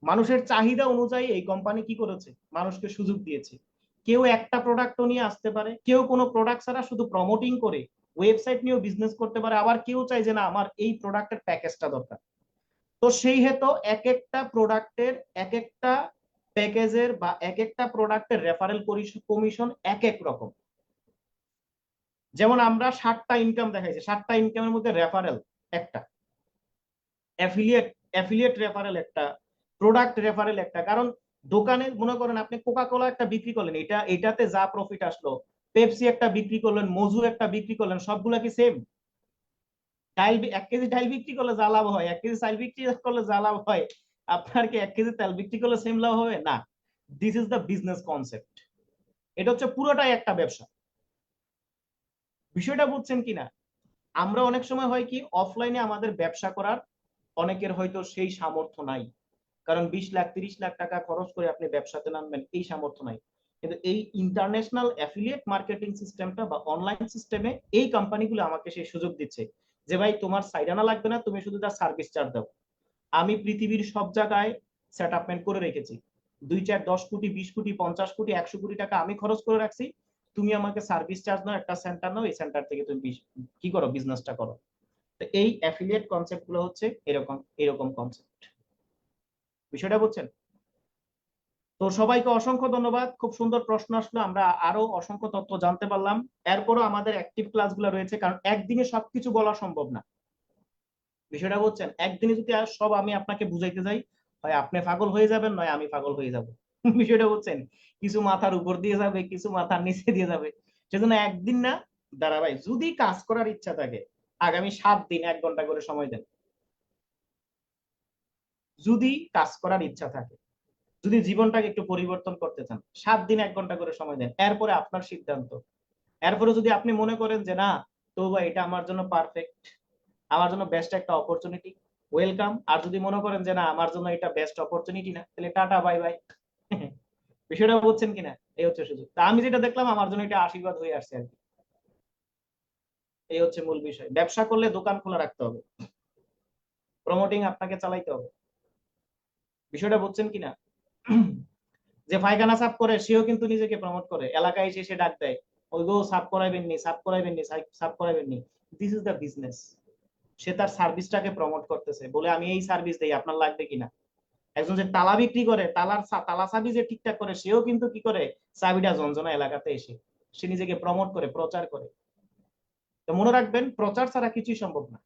মানুষের চাহিদা অনুযায়ী এই কোম্পানি কি করেছে, মানুষকে সুযোগ দিয়েছে। কেউ একটা প্রোডাক্টও নিয়ে আসতে পারে, কেউ কোনো প্রোডাক্ট ছাড়া শুধু প্রমোটিং করে ওয়েবসাইট নিয়েও বিজনেস করতে পারে, আবার কেউ চাই যে না আমার এই প্রোডাক্টের প্যাকেজটা দরকার। তো সেই হেতু এক একটা প্রোডাক্টের এক একটা প্যাকেজের বা এক একটা প্রোডাক্টের রেফারেল কমিশন এক এক রকম। যেমন আমরা 7টা ইনকাম দেখাইছি, 7টা ইনকামের মধ্যে রেফারেল একটা, অ্যাফিলিয়েট রেফারেল একটা, প্রোডাক্ট রেফারেল একটা। কারণ দোকানে মনে করেন আপনি কোকা কোলা একটা বিক্রি করলেন, এটাতে যা প্রফিট আসলো, পেপসি একটা বিক্রি করলেন, মজু একটা বিক্রি করলেন, সবগুলা কি সেম? ডাইল 1 কেজি ডাইল বিক্রি করলে যা লাভ হয়, 1 কেজি চাল বিক্রি করলে যা লাভ হয়, আপনার কি 1 কেজি তেল বিক্রি করলে সেম লাভ হবে না? This is the business concept. এটা হচ্ছে পুরোটাই একটা ব্যবসা। বিষয়টা বুঝছেন কিনা? আমরা অনেক সময় হয় কি, অফলাইনে আমাদের ব্যবসা করার অনেকের হয়তো সেই সামর্থ্য নাই, কারণ 20 লাখ 30 লাখ টাকা খরচ করে আপনি ব্যবসাতে নামবেন, এই সামর্থ্য নাই। কিন্তু এই ইন্টারন্যাশনাল অ্যাফিলিয়েট মার্কেটিং সিস্টেমটা বা অনলাইন সিস্টেমে এই কোম্পানিগুলো আমাকে সেই সুযোগ দিচ্ছে যে ভাই তোমার সাইড আনা লাগবে না, তুমি শুধু তার সার্ভিস চার্জ দাও। আমি পৃথিবীর সব জায়গায় সেট আপমেন্ট করে রেখেছি, 2 4 10 কোটি 20 কোটি 50 কোটি 100 কোটি টাকা আমি খরচ করে রাখছি, তুমি আমাকে সার্ভিস চার্জ নাও, একটা সেন্টার নাও, এই সেন্টার থেকে তুমি কি করো, বিজনেসটা করো। তো এই অ্যাফিলিয়েট কনসেপ্ট গুলো হচ্ছে এরকম এরকম কনসেপ্ট। বিষয়টা বুঝছেন? তো সবাইকে অসংখ্য ধন্যবাদ, খুব সুন্দর প্রশ্ন আসলো, আমরা আরো অসংখ্য তথ্য জানতে পারলাম। এরপরও আমাদের অ্যাক্টিভ ক্লাসগুলো রয়েছে, কারণ একদিনে সবকিছু বলা সম্ভব না। বিষয়টা বুঝছেন? একদিনে যদি আর সব আমি আপনাকে বুঝাইতে যাই, হয় আপনি পাগল হয়ে যাবেন, নয় আমি পাগল হয়ে যাব। বিষয়টা বুঝছেন? কিছু মাথার উপর দিয়ে যাবে, কিছু মাথার নিচে দিয়ে যাবে। সেজন্য একদিন না, দাঁড়া ভাই, যদি কাজ করার ইচ্ছা থাকে আগামী 7 দিন 1 ঘন্টা করে সময় দেন। যদি কাজ করার ইচ্ছা থাকে, যদি জীবনটাকে একটু পরিবর্তন করতে চান, 7 দিন 1 ঘন্টা করে সময় দেন, এরপরে আপনার সিদ্ধান্ত। এরপরে যদি আপনি মনে করেন যে না, তো ভাই এটা আমার জন্য পারফেক্ট, আমার জন্য বেস্ট একটা অপরচুনিটি, ওয়েলকাম। আর যদি মনে করেন যে না, আমার জন্য এটা বেস্ট অপরচুনিটি না, তাহলে টাটা বাই বাই। বিষয়টা বুঝছেন কিনা? এই হচ্ছে সুযোগ। তা আমি যেটা দেখলাম, আমার জন্য এটা আশীর্বাদ হয়ে আসছে আর কি। এই হচ্ছে মূল বিষয়। ব্যবসা করলে দোকান খোলা রাখতে হবে, প্রমোটিং আপনাকে চালাইতে হবে। বিষয়টা বুঝছেন কিনা? যে পায়খানা সাফ করে সেও কিন্তু নিজেকে প্রমোট করে, এলাকায় এসে সে ডাক দেয়, ওই গো সাফ করাইবেন নি, সাফ করাইবেন নি, সাফ করাইবেন নি। This is the business. সে তার সার্ভিসটাকে প্রমোট করতেছে, বলে আমি এই সার্ভিস দেই, আপনার লাগবে কিনা। একজন যে তালা বিক্রি করে, তালা চাবি যে ঠিকঠাক করে, সেও কিন্তু কি করে, চাবিটা ঝনঝনা এলাকাতে এসে সে নিজেকে প্রমোট করে, প্রচার করে। তো মনে রাখবেন, প্রচার ছাড়া কিছুই সম্ভব না।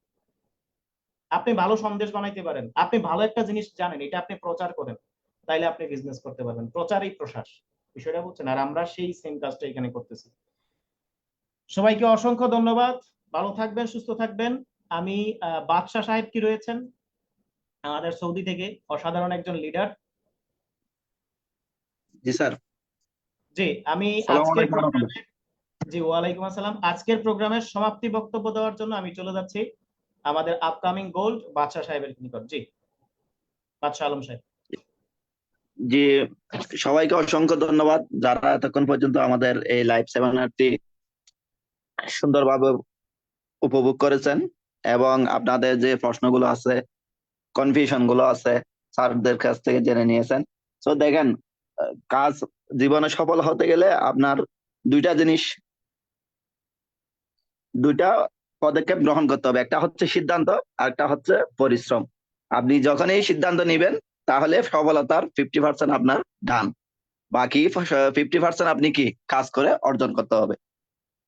আপনি ভালো সন্দেশ বানাইতে পারেন, আপনি ভালো একটা জিনিস জানেন, এটা আপনি প্রচার করেন, তাইলে আপনি বিজনেস করতে পারবেন। প্রচারই প্রসার। বিষয়টা বুঝছেন? আর আমরা সেই সেম কাজটা এখানে করতেছি। সবাইকে অসংখ্য ধন্যবাদ, ভালো থাকবেন, সুস্থ থাকবেন। আমি বাদশা সাহেব কি রয়েছেন আমাদের সৌদি থেকে, অসাধারণ একজন লিডার। জি স্যার। জি, আমি সালাম আজকের আলাইকুম রহমতুল্লাহ। জি, ওয়ালাইকুম আসসালাম। আজকের প্রোগ্রামের সমাপ্তি বক্তব্য দেওয়ার জন্য আমি চলে যাচ্ছি আমাদের আপকামিং গোল্ড বাদশা সাহেবের নিকট। জি, বাদশা আলম সাহেব। জি, সবাইকে অসংখ্য ধন্যবাদ যারা এতক্ষণ পর্যন্ত আমাদের এই লাইভ সেমিনারটি সুন্দরভাবে উপভোগ করেছেন এবং আপনাদের যে প্রশ্নগুলো আছে, কনফিউশন গুলো আছে, স্যারদের কাছ থেকে জেনে নিয়েছেন। তো দেখেন, কাজ জীবনে সফল হতে গেলে আপনার দুইটা পদক্ষেপ গ্রহণ করতে হবে। একটা হচ্ছে সিদ্ধান্ত, আর একটা হচ্ছে পরিশ্রম। আপনি যখন এই সিদ্ধান্ত নিবেন, তাহলে সফলতার 50% আপনার ডান, বাকি 50% আপনি কি কাজ করে অর্জন করতে হবে।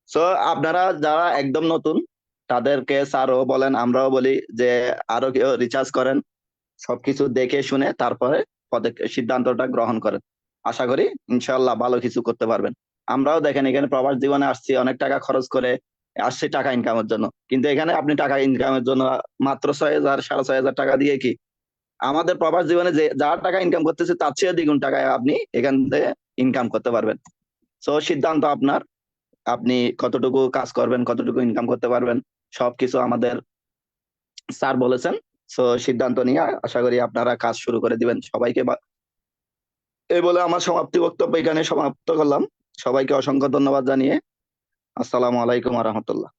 সো আপনারা যারা একদম নতুন, তাদেরকে স্যারও বলেন, আমরাও বলি যে আরো রিচার্জ করেন, সবকিছু দেখে শুনে তারপরে সিদ্ধান্তটা গ্রহণ করেন। আশা করি ইনশাআল্লাহ ভালো কিছু করতে পারবেন। আমরাও দেখেন এখানে প্রবাস জীবনে আসছি, অনেক টাকা খরচ করে আসছি টাকা ইনকামের জন্য, কিন্তু এখানে আপনি টাকা ইনকামের জন্য মাত্র 6,000 6,500 টাকা দিয়ে কি আমাদের প্রবাস জীবনে যে যা টাকা ইনকাম করতেছে তার চেয়ে দ্বিগুণ টাকায় আপনি এখান থেকে ইনকাম করতে পারবেন। সো সিদ্ধান্ত আপনার, আপনি কতটুকু কাজ করবেন, কতটুকু ইনকাম করতে পারবেন, সবকিছু আমাদের স্যার বলেছেন। সো সিদ্ধান্ত নিয়ে আশা করি আপনারা কাজ শুরু করে দিবেন সবাইকে। এই বলে আমার সমাপ্তি বক্তব্য এখানে সমাপ্ত করলাম। সবাইকে অসংখ্য ধন্যবাদ জানিয়ে আসসালামু আলাইকুম ওয়া রাহমাতুল্লাহ।